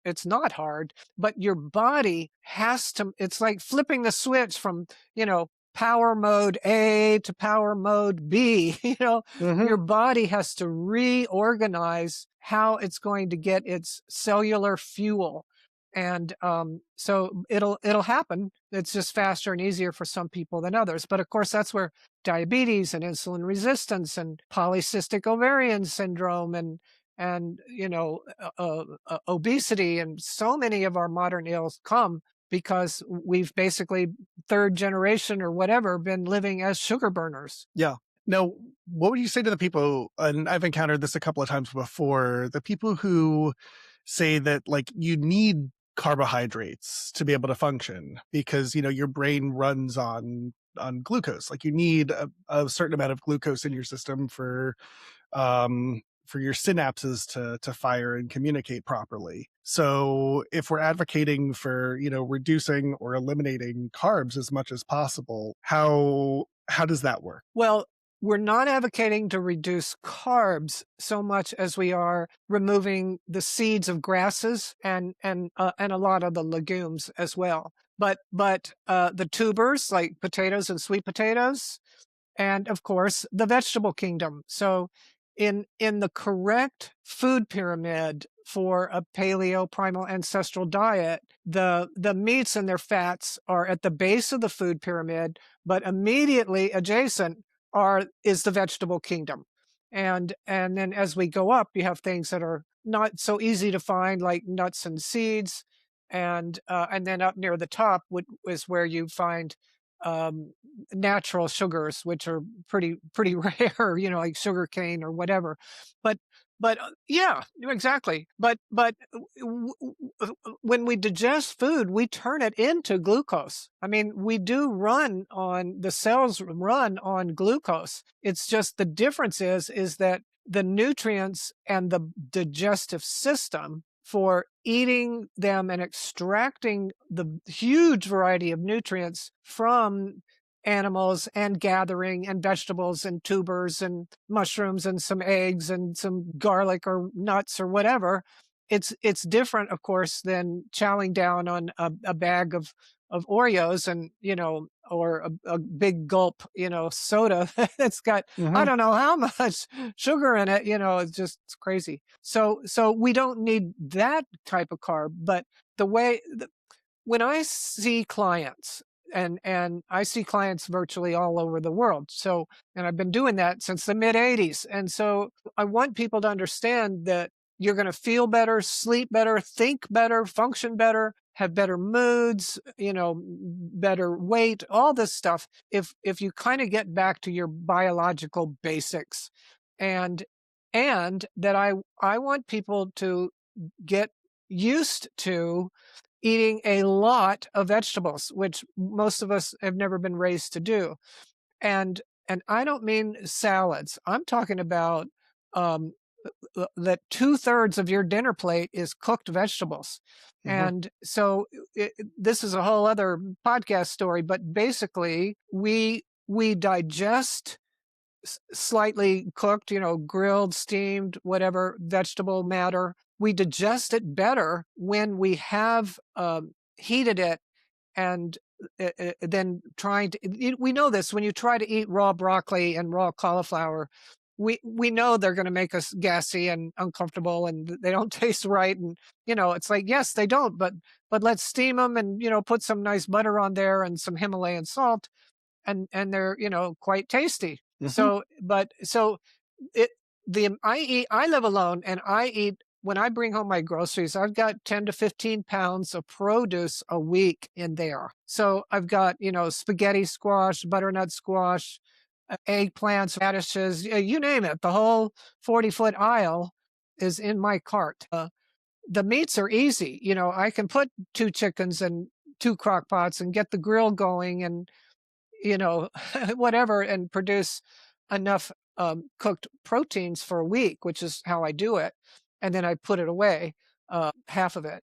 [SPEAKER 2] it's not hard. But your body has to, it's like flipping the switch from, power mode A to power mode B.
[SPEAKER 1] Hmm.
[SPEAKER 2] Your body has to reorganize how it's going to get its cellular fuel. And so it'll happen. It's just faster and easier for some people than others. But of course, that's where diabetes and insulin resistance and polycystic ovarian syndrome and obesity and so many of our modern ills come, because we've basically third generation or whatever been living as sugar burners.
[SPEAKER 1] Yeah. Now, what would you say to the people, and I've encountered this a couple of times before, the people who say that like you need carbohydrates to be able to function because your brain runs on glucose. Like you need a certain amount of glucose in your system for your synapses to fire and communicate properly. So if we're advocating for reducing or eliminating carbs as much as possible, how does that work?
[SPEAKER 2] Well, we're not advocating to reduce carbs so much as we are removing the seeds of grasses and a lot of the legumes as well. But the tubers like potatoes and sweet potatoes, and of course the vegetable kingdom. So in the correct food pyramid for a paleo primal ancestral diet, the meats and their fats are at the base of the food pyramid, but immediately adjacent is the vegetable kingdom. And then as we go up, you have things that are not so easy to find, like nuts and seeds, and then up near the top is where you find um, natural sugars, which are pretty rare, like sugar cane or whatever. But yeah, exactly. But when we digest food, we turn it into glucose. I mean, we do run on the cells run on glucose. It's just the difference is that the nutrients and the digestive system for eating them and extracting the huge variety of nutrients from animals and gathering and vegetables and tubers and mushrooms and some eggs and some garlic or nuts or whatever. It's different, of course, than chowing down on a bag of Oreos and, or a big gulp, soda that's got I
[SPEAKER 1] Hmm.
[SPEAKER 2] don't know how much sugar in it. It's crazy. So we don't need that type of carb. But the way when I see clients, and I see clients virtually all over the world. So, and I've been doing that since the mid 80s. And so I want people to understand that you're going to feel better, sleep better, think better, function better, have better moods, better weight, all this stuff. If you kind of get back to your biological basics, and that I want people to get used to eating a lot of vegetables, which most of us have never been raised to do. And I don't mean salads. I'm talking about um, that 2/3 of your dinner plate is cooked vegetables.
[SPEAKER 1] Hmm.
[SPEAKER 2] And so this is a whole other podcast story, but basically we digest slightly cooked, grilled, steamed, whatever vegetable matter. We digest it better when we have heated it, and then trying to. We know this when you try to eat raw broccoli and raw cauliflower. We know they're going to make us gassy and uncomfortable, and they don't taste right. And it's like, yes, they don't, but let's steam them, and put some nice butter on there and some Himalayan salt, and they're quite tasty.
[SPEAKER 1] Hmm.
[SPEAKER 2] So it the I live alone, and I eat. When I bring home my groceries, I've got 10 to 15 pounds of produce a week in there. So I've got, spaghetti squash, butternut squash, eggplants, radishes, you name it. The whole 40-foot aisle is in my cart. The meats are easy. I can put 2 chickens and 2 crock pots and get the grill going, and you know, whatever, and produce enough cooked proteins for a week, which is how I do it. And then I put it away, half of it.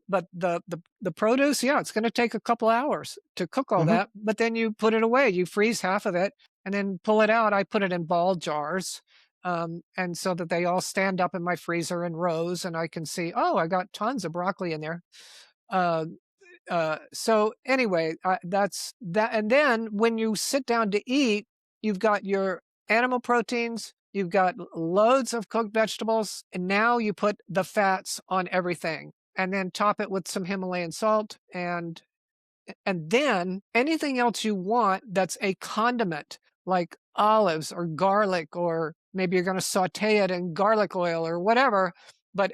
[SPEAKER 2] But the produce, yeah, it's going to take a couple hours to cook all
[SPEAKER 1] Hmm.
[SPEAKER 2] that. But then you put it away, you freeze half of it, and then pull it out. I put it in ball jars. And so that they all stand up in my freezer in rows, and I can see, oh, I got tons of broccoli in there. Uh, so anyway, that's that. And then when you sit down to eat, you've got your animal proteins, you've got loads of cooked vegetables, and now you put the fats on everything, and then top it with some Himalayan salt, and then anything else you want that's a condiment, like olives or garlic, or maybe you're going to saute it in garlic oil or whatever. But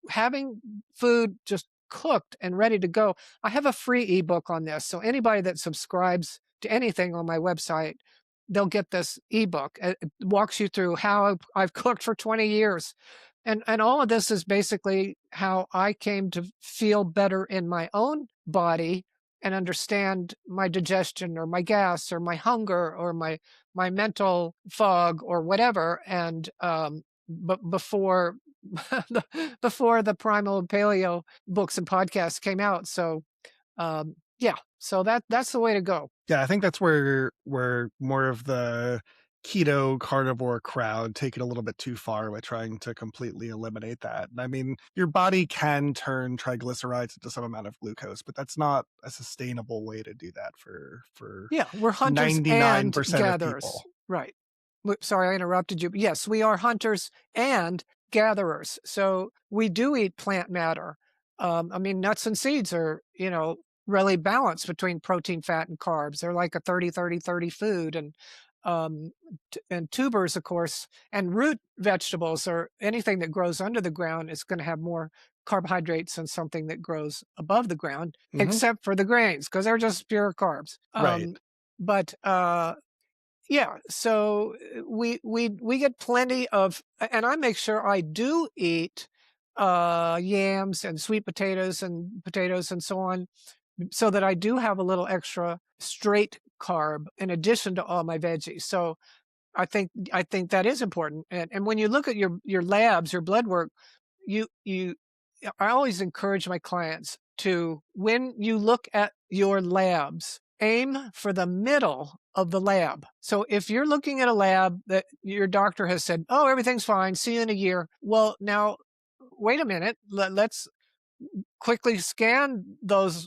[SPEAKER 2] having food just cooked and ready to go. I have a free ebook on this. So anybody that subscribes to anything on my website, they'll get this ebook. It walks you through how I've cooked for 20 years. And all of this is basically how I came to feel better in my own body and understand my digestion or my gas or my hunger or my mental fog or whatever. And but before before the Primal Paleo books and podcasts came out. So yeah, so that's the way to go.
[SPEAKER 1] Yeah, I think that's where more of the keto carnivore crowd take it a little bit too far with trying to completely eliminate that. And I mean, your body can turn triglycerides into some amount of glucose, but that's not a sustainable way to do that for
[SPEAKER 2] Yeah, we're hunters and
[SPEAKER 1] 99% of
[SPEAKER 2] gatherers.
[SPEAKER 1] people.
[SPEAKER 2] Right. Sorry, I interrupted you. But yes, we are hunters and gatherers. So we do eat plant matter. I mean, nuts and seeds are, really balanced between protein, fat, and carbs. They're like a 30-30-30 food. Um, and tubers, of course, and root vegetables, or anything that grows under the ground, is going to have more carbohydrates than something that grows above the ground,
[SPEAKER 1] Hmm.
[SPEAKER 2] except for the grains, because they're just pure carbs.
[SPEAKER 1] Right.
[SPEAKER 2] But yeah, so we get plenty of, and I make sure I do eat yams and sweet potatoes and so on, so that I do have a little extra straight carb in addition to all my veggies. So I think that is important. And when you look at your labs, your blood work, you I always encourage my clients to, when you look at your labs, aim for the middle of the lab. So if you're looking at a lab that your doctor has said, "Oh, everything's fine, see you in a year." Well, now wait a minute. Let's quickly scan those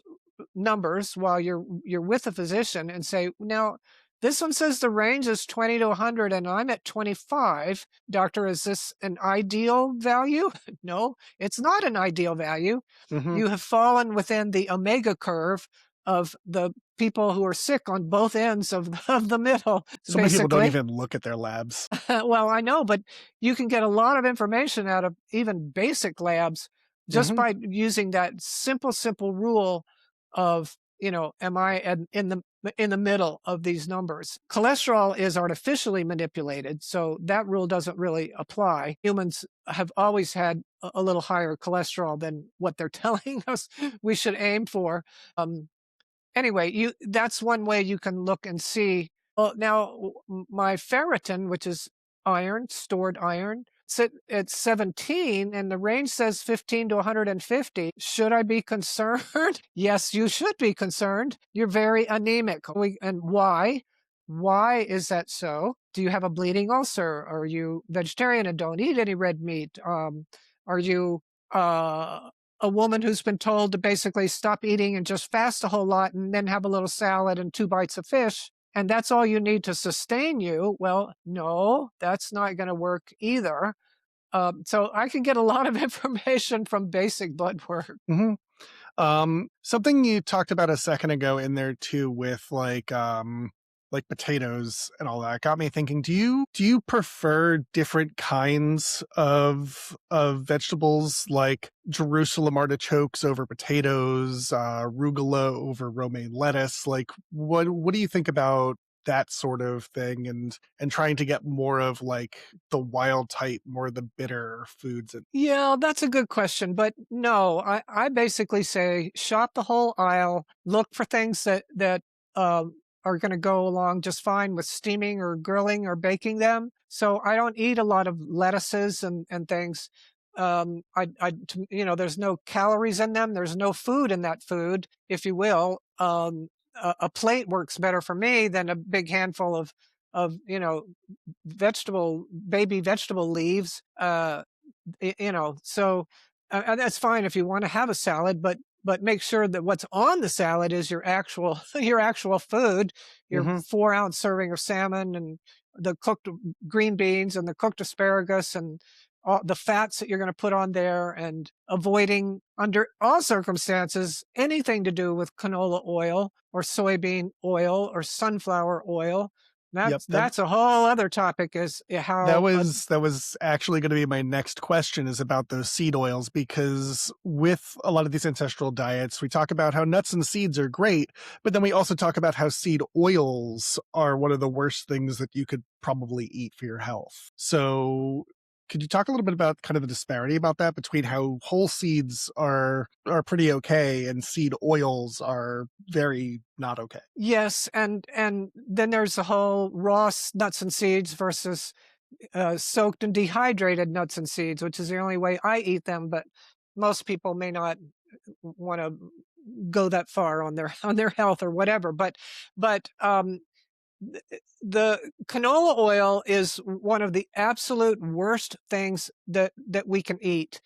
[SPEAKER 2] numbers while you're with a physician and say, now, This one says the range is 20 to 100, and I'm at 25. Doctor, is this an ideal value? No, it's not an ideal value.
[SPEAKER 1] Hmm.
[SPEAKER 2] You have fallen within the omega curve of the people who are sick on both ends of the middle,
[SPEAKER 1] So many people don't
[SPEAKER 2] basically.
[SPEAKER 1] even look at their labs.
[SPEAKER 2] Well, I know, but you can get a lot of information out of even basic labs just
[SPEAKER 1] Hmm.
[SPEAKER 2] by using that simple rule of, am I in the middle of these numbers? Cholesterol is artificially manipulated, so that rule doesn't really apply. Humans have always had a little higher cholesterol than what they're telling us we should aim for. Um, Anyway, you that's one way you can look and see. Well, now my ferritin, which is iron, stored iron, sit at 17 and the range says 15 to 150. Should I be concerned? Yes, you should be concerned. You're very anemic. And why? Why is that so? Do you have a bleeding ulcer? Are you vegetarian and don't eat any red meat? Are you uh, a woman who's been told to basically stop eating and just fast a whole lot and then have a little salad and 2 bites of fish, and that's all you need to sustain you? Well, no, that's not going to work either. So I can get a lot of information from basic blood work.
[SPEAKER 1] Hmm. Something you talked about a second ago in there too with like potatoes and all that got me thinking, do you prefer different kinds of vegetables like Jerusalem artichokes over potatoes, arugula over romaine lettuce? Like what do you think about that sort of thing and trying to get more of like the wild type, more of the bitter foods and
[SPEAKER 2] Yeah, that's a good question. But no, I basically say shop the whole aisle, look for things that uh, are going to go along just fine with steaming or grilling or baking them. So I don't eat a lot of lettuces and things. There's no calories in them. There's no food in that food, if you will. A plate works better for me than a big handful of baby vegetable leaves. So that's fine if you want to have a salad, but make sure that what's on the salad is your actual your actual food, your
[SPEAKER 1] hmm
[SPEAKER 2] 4-ounce serving of salmon and the cooked green beans and the cooked asparagus and all the fats that you're going to put on there, and avoiding under all circumstances anything to do with canola oil or soybean oil or sunflower oil.
[SPEAKER 1] Yep.
[SPEAKER 2] That's a whole other topic, is
[SPEAKER 1] That
[SPEAKER 2] how
[SPEAKER 1] was actually going to be my next question, is about those seed oils, because with a lot of these ancestral diets, we talk about how nuts and seeds are great, but then we also talk about how seed oils are one of the worst things that you could probably eat for your health. So could you talk a little bit about kind of the disparity about that between how whole seeds are pretty okay and seed oils are very not okay?
[SPEAKER 2] Yes, and then there's the whole nuts and seeds versus soaked and dehydrated nuts and seeds, which is the only way I eat them. But most people may not want to go that far on their on their health or whatever. But the canola oil is one of the absolute worst things that we can eat.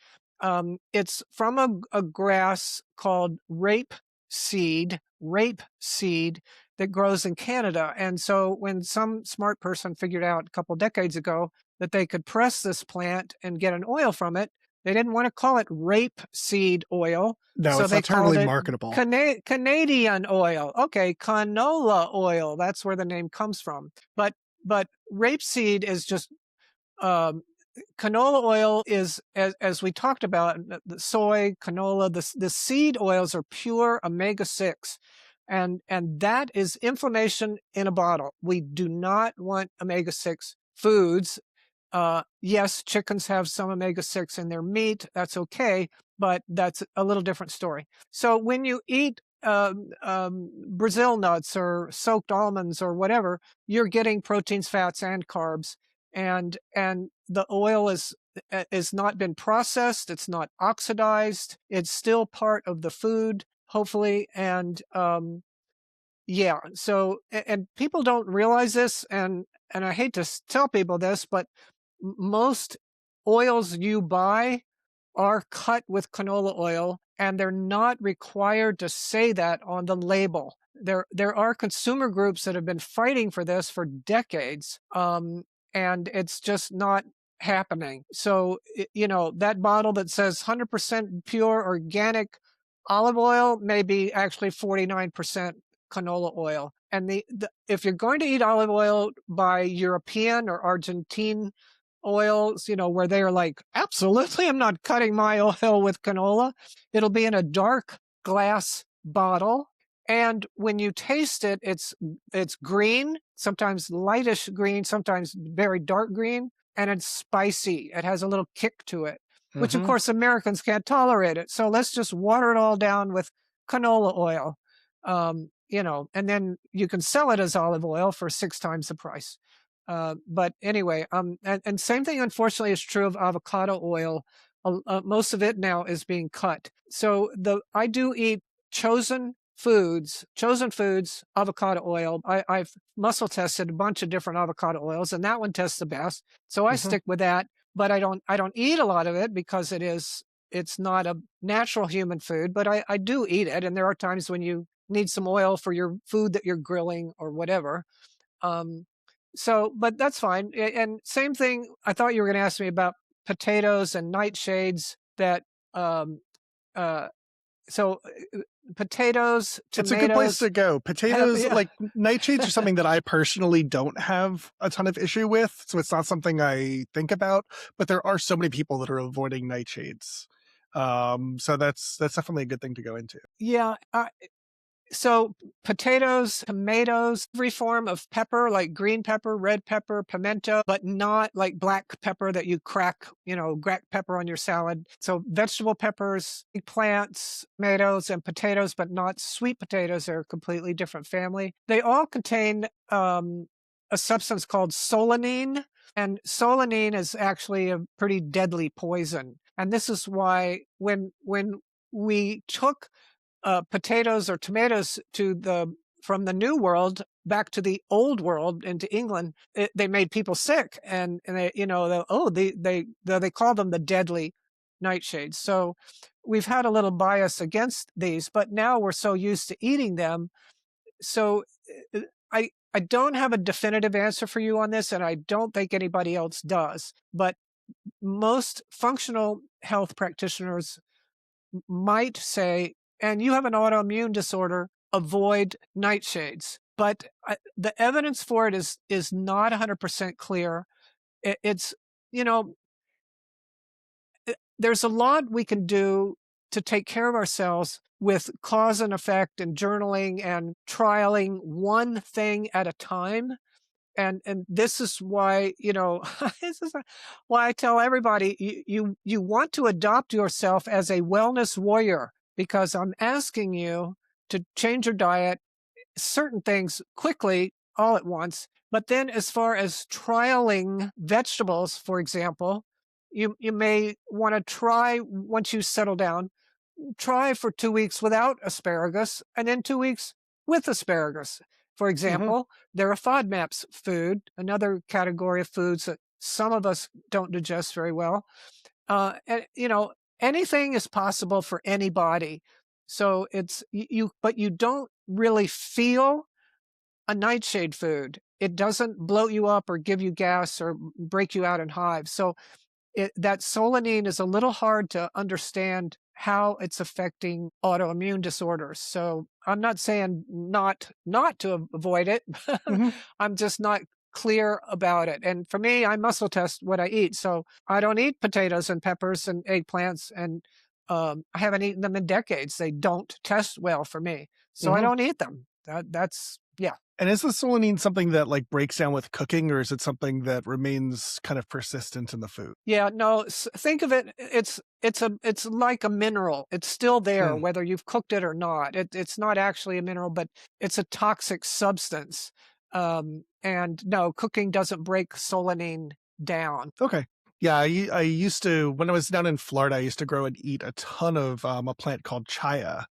[SPEAKER 2] It's from a grass called rape seed that grows in Canada. And so when some smart person figured out a couple decades ago that they could press this plant and get an oil from it, they didn't want to call it rape seed oil,
[SPEAKER 1] No,
[SPEAKER 2] so
[SPEAKER 1] it's
[SPEAKER 2] they
[SPEAKER 1] not
[SPEAKER 2] called
[SPEAKER 1] terribly
[SPEAKER 2] it
[SPEAKER 1] marketable.
[SPEAKER 2] Canadian oil. Okay, canola oil. That's where the name comes from. But rapeseed is just um, canola oil is, as we talked about, the soy, canola, the seed oils are pure omega-6. And that is inflammation in a bottle. We do not want omega-6 foods. Yes, chickens have some omega-6 in their meat. That's okay, but that's a little different story. So when you eat Brazil nuts or soaked almonds or whatever, you're getting proteins, fats, and carbs, and the oil is not been processed. It's not oxidized. It's still part of the food, hopefully, and yeah. So and people don't realize this, and I hate to tell people this, but most oils you buy are cut with canola oil, and they're not required to say that on the label. There are consumer groups that have been fighting for this for decades, and it's just not happening. So, that bottle that says 100% pure organic olive oil may be actually 49% canola oil. And if you're going to eat olive oil by European or Argentine oils, where they're like, absolutely, I'm not cutting my oil with canola. It'll be in a dark glass bottle. And when you taste it, it's green, sometimes lightish green, sometimes very dark green, and it's spicy. It has a little kick to it, which of
[SPEAKER 1] Hmm.
[SPEAKER 2] course Americans can't tolerate it. So let's just water it all down with canola oil. And then you can sell it as olive oil for 6 times the price. But anyway, and same thing, unfortunately, is true of avocado oil. Most of it now is being cut. So I do eat chosen foods, avocado oil. I've muscle tested a bunch of different avocado oils, and that one tests the best. So I
[SPEAKER 1] Hmm.
[SPEAKER 2] stick with that. But I don't eat a lot of it because it's not a natural human food. But I do eat it, and there are times when you need some oil for your food that you're grilling or whatever. Um, but that's fine. And same thing, I thought you were going to ask me about potatoes and nightshades that, um, uh, so potatoes,
[SPEAKER 1] It's a good place
[SPEAKER 2] tomatoes
[SPEAKER 1] to go.
[SPEAKER 2] have,
[SPEAKER 1] Potatoes,
[SPEAKER 2] yeah.
[SPEAKER 1] like nightshades, are something that I personally don't have a ton of issue with, so it's not something I think about. But there are so many people that are avoiding nightshades, so that's definitely a good thing to go into.
[SPEAKER 2] Yeah. So potatoes, tomatoes, every form of pepper, like green pepper, red pepper, pimento, but not like black pepper that you crack pepper on your salad. So vegetable peppers, eggplants, tomatoes, and potatoes, but not sweet potatoes. They're a completely different family. They all contain a substance called solanine, and solanine is actually a pretty deadly poison. And this is why when we took potatoes or tomatoes from the new world back to the old world into England, they made people sick, and they call them the deadly nightshades. So we've had a little bias against these, but now we're so used to eating them. So uh, I don't have a definitive answer for you on this, and I don't think anybody else does. But most functional health practitioners might say, and you have an autoimmune disorder, avoid nightshades. But the evidence for it is not 100% clear. It's, you know, there's a lot we can do to take care of ourselves with cause and effect and journaling and trialing one thing at a time. And this is why, this is why I tell everybody, you want to adopt yourself as a wellness warrior, because I'm asking you to change your diet, certain things quickly all at once. But then as far as trialing vegetables, for example, you may want to try, once you settle down, try for 2 weeks without asparagus and then 2 weeks with asparagus. For
[SPEAKER 1] Hmm.
[SPEAKER 2] example, there are FODMAPs food, another category of foods that some of us don't digest very well. And, anything is possible for anybody. So but you don't really feel a nightshade food. It doesn't bloat you up or give you gas or break you out in hives. So that solanine is a little hard to understand how it's affecting autoimmune disorders. So I'm not saying not to avoid it.
[SPEAKER 1] Hmm.
[SPEAKER 2] I'm just not clear about it. And for me, I muscle test what I eat. So I don't eat potatoes and peppers and eggplants, and I haven't eaten them in decades. They don't test well for me, so I
[SPEAKER 1] Hmm.
[SPEAKER 2] don't eat them. That's yeah.
[SPEAKER 1] And is the solanine something that like breaks down with cooking, or is it something that remains kind of persistent in the food?
[SPEAKER 2] Yeah, no, think of it, it's like a mineral. It's still there
[SPEAKER 1] Mm,
[SPEAKER 2] whether you've cooked it or not. It's not actually a mineral, but it's a toxic substance. And no, cooking doesn't break solanine down.
[SPEAKER 1] okay. Yeah, I used to, when I was down in Florida, I used to grow and eat a ton of a plant called chaya,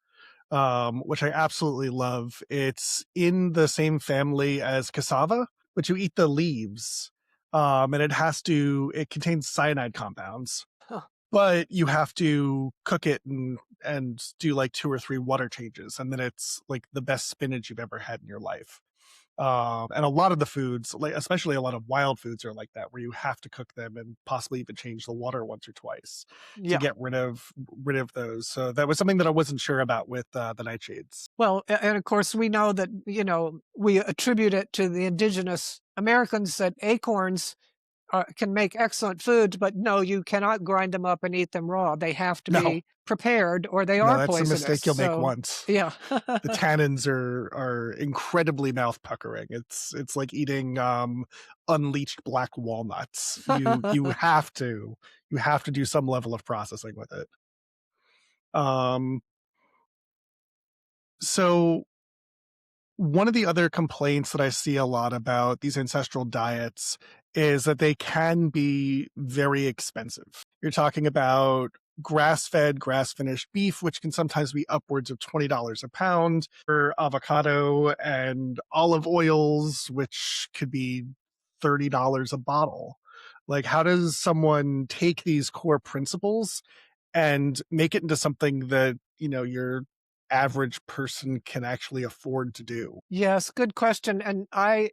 [SPEAKER 1] which I absolutely love. It's in the same family as cassava, but you eat the leaves. And it contains cyanide compounds.
[SPEAKER 2] Huh.
[SPEAKER 1] but you have to cook it and do like 2 or 3 water changes, and then it's like the best spinach you've ever had in your life. And a lot of the foods, like especially a lot of wild foods, are like that, where you have to cook them and possibly even change the water once or twice to
[SPEAKER 2] Yeah.
[SPEAKER 1] get rid of those. So that was something that I wasn't sure about with the nightshades.
[SPEAKER 2] Well, and of course, we know that, we attribute it to the indigenous Americans that acorns can make excellent foods, but no, you cannot grind them up and eat them raw. They have to
[SPEAKER 1] No,
[SPEAKER 2] be prepared or they
[SPEAKER 1] no,
[SPEAKER 2] are
[SPEAKER 1] that's a
[SPEAKER 2] poisonous.
[SPEAKER 1] mistake you'll make
[SPEAKER 2] So,
[SPEAKER 1] once.
[SPEAKER 2] yeah.
[SPEAKER 1] The tannins are incredibly mouth puckering. It's like eating unleached black walnuts. You have to do some level of processing with it. Um, so one of the other complaints that I see a lot about these ancestral diets is that they can be very expensive. You're talking about grass fed, grass finished beef, which can sometimes be upwards of $20 a pound, or avocado and olive oils, which could be $30 a bottle. Like, how does someone take these core principles and make it into something that, your average person can actually afford to do?
[SPEAKER 2] Yes, good question. And I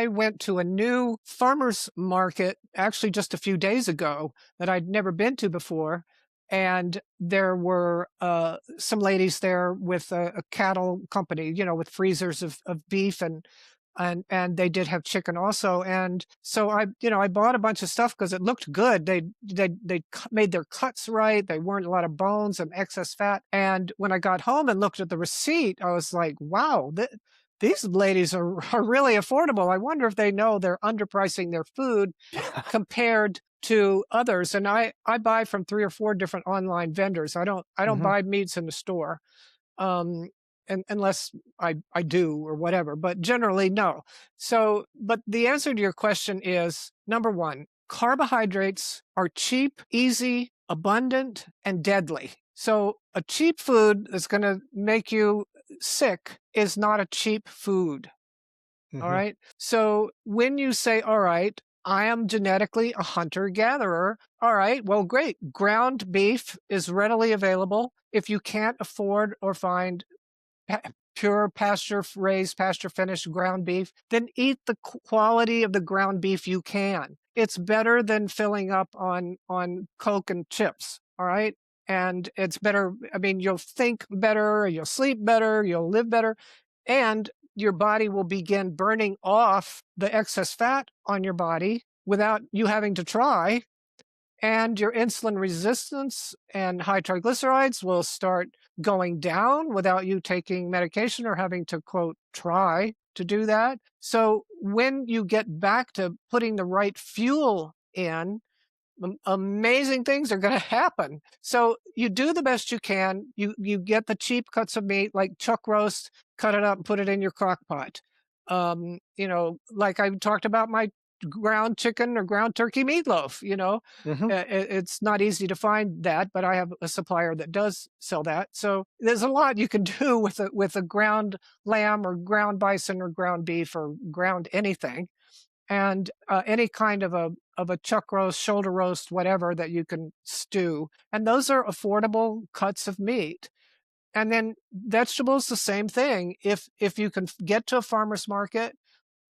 [SPEAKER 2] went to a new farmer's market actually just a few days ago that I'd never been to before. And there were some ladies there with a cattle company, with freezers of beef and they did have chicken also. And so I bought a bunch of stuff because it looked good. Made their cuts right. They weren't a lot of bones and excess fat. And when I got home and looked at the receipt, I was like, wow, these ladies are really affordable. I wonder if they know they're underpricing their food compared to others. And I buy from 3 or 4 different online vendors. I don't
[SPEAKER 1] Hmm.
[SPEAKER 2] buy meats in the store. Um, and unless I do or whatever, but generally no. So, but the answer to your question is number 1, carbohydrates are cheap, easy, abundant, and deadly. So a cheap food that's going to make you sick is not a cheap food. All
[SPEAKER 1] Hmm.
[SPEAKER 2] right. So when you say, all right, I am genetically a hunter gatherer. All right. Well, great. Ground beef is readily available. If you can't afford or find pure pasture raised, pasture finished ground beef, then eat the quality of the ground beef you can. It's better than filling up on Coke and chips. All right. And it's better. I mean, you'll think better, you'll sleep better, you'll live better, and your body will begin burning off the excess fat on your body without you having to try, and your insulin resistance and high triglycerides will start going down without you taking medication or having to, quote, try to do that. So when you get back to putting the right fuel in, amazing things are going to happen. So you do the best you can. You get the cheap cuts of meat like chuck roast, cut it up and put it in your crock pot. Like I talked about my ground chicken or ground turkey meatloaf.
[SPEAKER 1] Hmm.
[SPEAKER 2] It's not easy to find that, but I have a supplier that does sell that. So there's a lot you can do with a ground lamb or ground bison or ground beef or ground anything, and any kind of a chuck roast, shoulder roast, whatever that you can stew. And those are affordable cuts of meat. And then vegetables, the same thing. If you can get to a farmer's market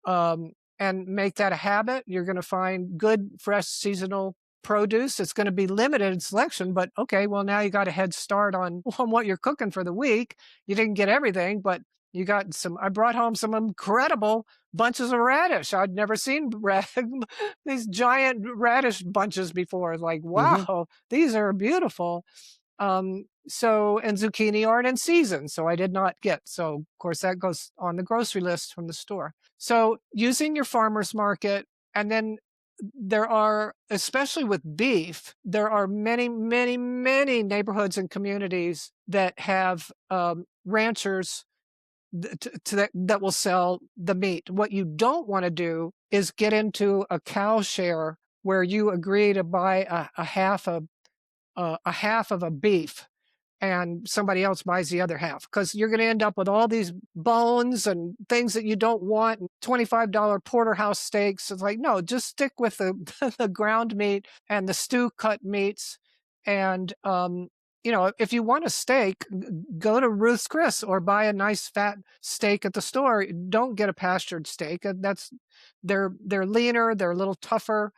[SPEAKER 2] and make that a habit, you're going to find good, fresh, seasonal produce. It's going to be limited in selection, but okay, well, now you got a head start on what you're cooking for the week. You didn't get everything, but you got some. I brought home some incredible bunches of radish. I'd never seen these giant radish bunches before. Like,
[SPEAKER 1] Hmm.
[SPEAKER 2] wow, these are beautiful. And zucchini aren't in season, so I did not get. So of course that goes on the grocery list from the store. So using your farmer's market, and then there are, especially with beef, there are many, many, many neighborhoods and communities that have ranchers that will sell the meat. What you don't want to do is get into a cow share where you agree to buy a half of a beef, and somebody else buys the other half, because you're going to end up with all these bones and things that you don't want, and $25 porterhouse steaks. It's like, no, just stick with the the ground meat and the stew cut meats. And if you want a steak, go to Ruth's Chris or buy a nice fat steak at the store. Don't get a pastured steak. They're leaner, they're a little tougher.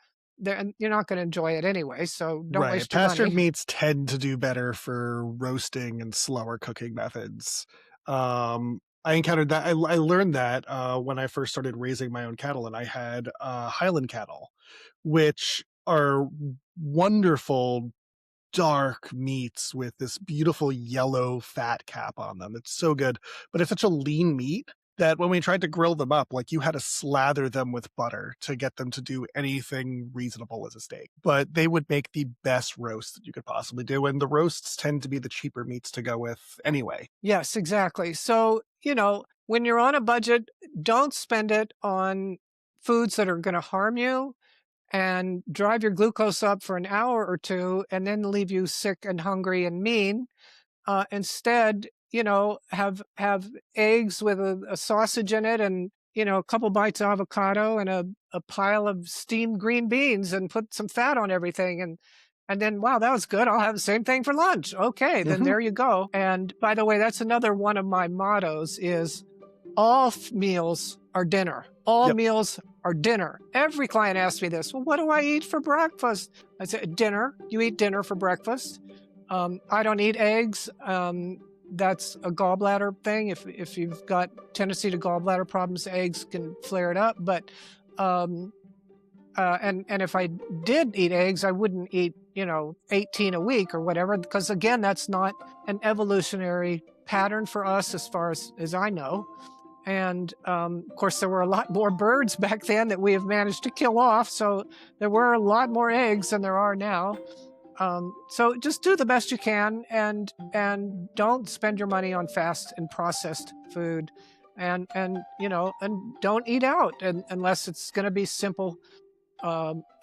[SPEAKER 2] And you're not going to enjoy it anyway, so don't waste your
[SPEAKER 1] Pastured
[SPEAKER 2] money.
[SPEAKER 1] meats tend to do better for roasting and slower cooking methods. I encountered that. I learned that when I first started raising my own cattle, and I had Highland cattle, which are wonderful dark meats with this beautiful yellow fat cap on them. It's so good, but it's such a lean meat that when we tried to grill them up, like, you had to slather them with butter to get them to do anything reasonable as a steak. But they would make the best roast that you could possibly do, and the roasts tend to be the cheaper meats to go with anyway.
[SPEAKER 2] Yes, exactly. So, when you're on a budget, don't spend it on foods that are going to harm you and drive your glucose up for an hour or two and then leave you sick and hungry and mean. Instead, have eggs with a sausage in it, and a couple bites of avocado and a pile of steamed green beans, and put some fat on everything, and then, wow, that was good. I'll have the same thing for lunch. Okay, then there you go. And by the way, that's another one of my mottos is all meals are dinner. All meals are dinner. Every client asks me this. Well, what do I eat for breakfast? I say, dinner. You eat dinner for breakfast. I don't eat eggs. That's a gallbladder thing. If you've got tendency to gallbladder problems, eggs can flare it up. But and if I did eat eggs, I wouldn't eat 18 a week or whatever, because again, that's not an evolutionary pattern for us as far as I know. And of course, there were a lot more birds back then that we have managed to kill off. So there were a lot more eggs than there are now. So just do the best you can, and don't spend your money on fast and processed food, and don't eat out unless it's going to be simple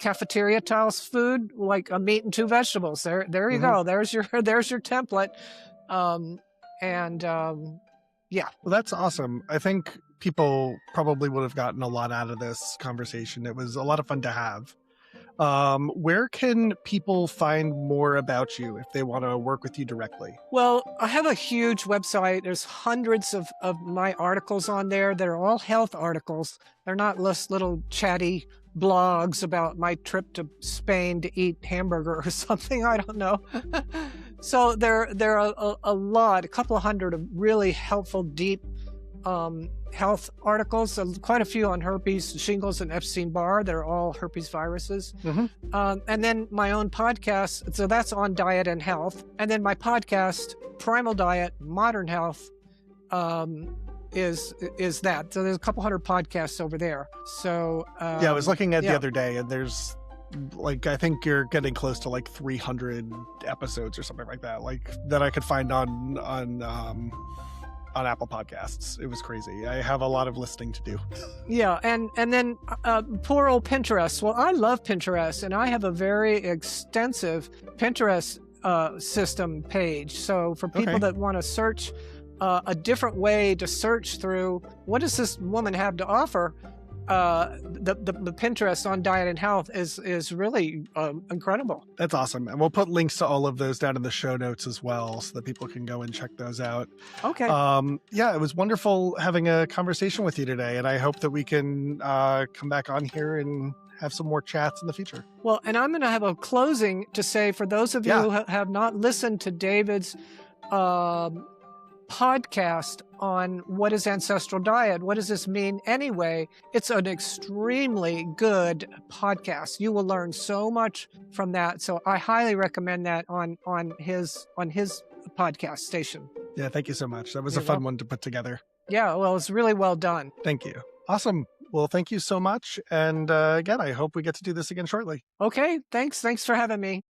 [SPEAKER 2] cafeteria style food, like a meat and two vegetables. There you go. There's your template. Yeah.
[SPEAKER 1] Well, that's awesome. I think people probably would have gotten a lot out of this conversation. It was a lot of fun to have. Where can people find more about you if they want to work with you directly?
[SPEAKER 2] Well, I have a huge website. There's hundreds of my articles on there. They're all health articles. They're not just little chatty blogs about my trip to Spain to eat hamburger or something. I don't know. So there are a couple of hundred of really helpful, deep health articles, quite a few on herpes, shingles, and Epstein-Barr. They're all herpes viruses. And then my own podcast, so that's on diet and health. And then my podcast, Primal Diet, Modern Health, is that. So there's a couple hundred podcasts over there. So
[SPEAKER 1] yeah, I was looking at the other day, and there's I think you're getting close to 300 episodes or something like that, that I could find on Apple Podcasts. It was crazy. I have a lot of listening to do.
[SPEAKER 2] Yeah, and then poor old Pinterest. Well, I love Pinterest, and I have a very extensive Pinterest system page. So for people that want to search a different way to search through, what does this woman have to offer? The Pinterest on diet and health is really incredible.
[SPEAKER 1] That's awesome. And we'll put links to all of those down in the show notes as well, so that people can go and check those out.
[SPEAKER 2] Okay.
[SPEAKER 1] Yeah, it was wonderful having a conversation with you today, and I hope that we can come back on here and have some more chats in the future.
[SPEAKER 2] Well, and I'm going to have a closing to say for those of you who have not listened to David's podcast on what is ancestral diet, what does this mean anyway, it's an extremely good podcast. You will learn so much from that. So I highly recommend that on his podcast station.
[SPEAKER 1] Yeah, thank you so much. That was a fun one to put together.
[SPEAKER 2] Yeah, well, it's really well done.
[SPEAKER 1] Thank you. Awesome. Well, thank you so much. And again, I hope we get to do this again shortly.
[SPEAKER 2] Okay, thanks for having me.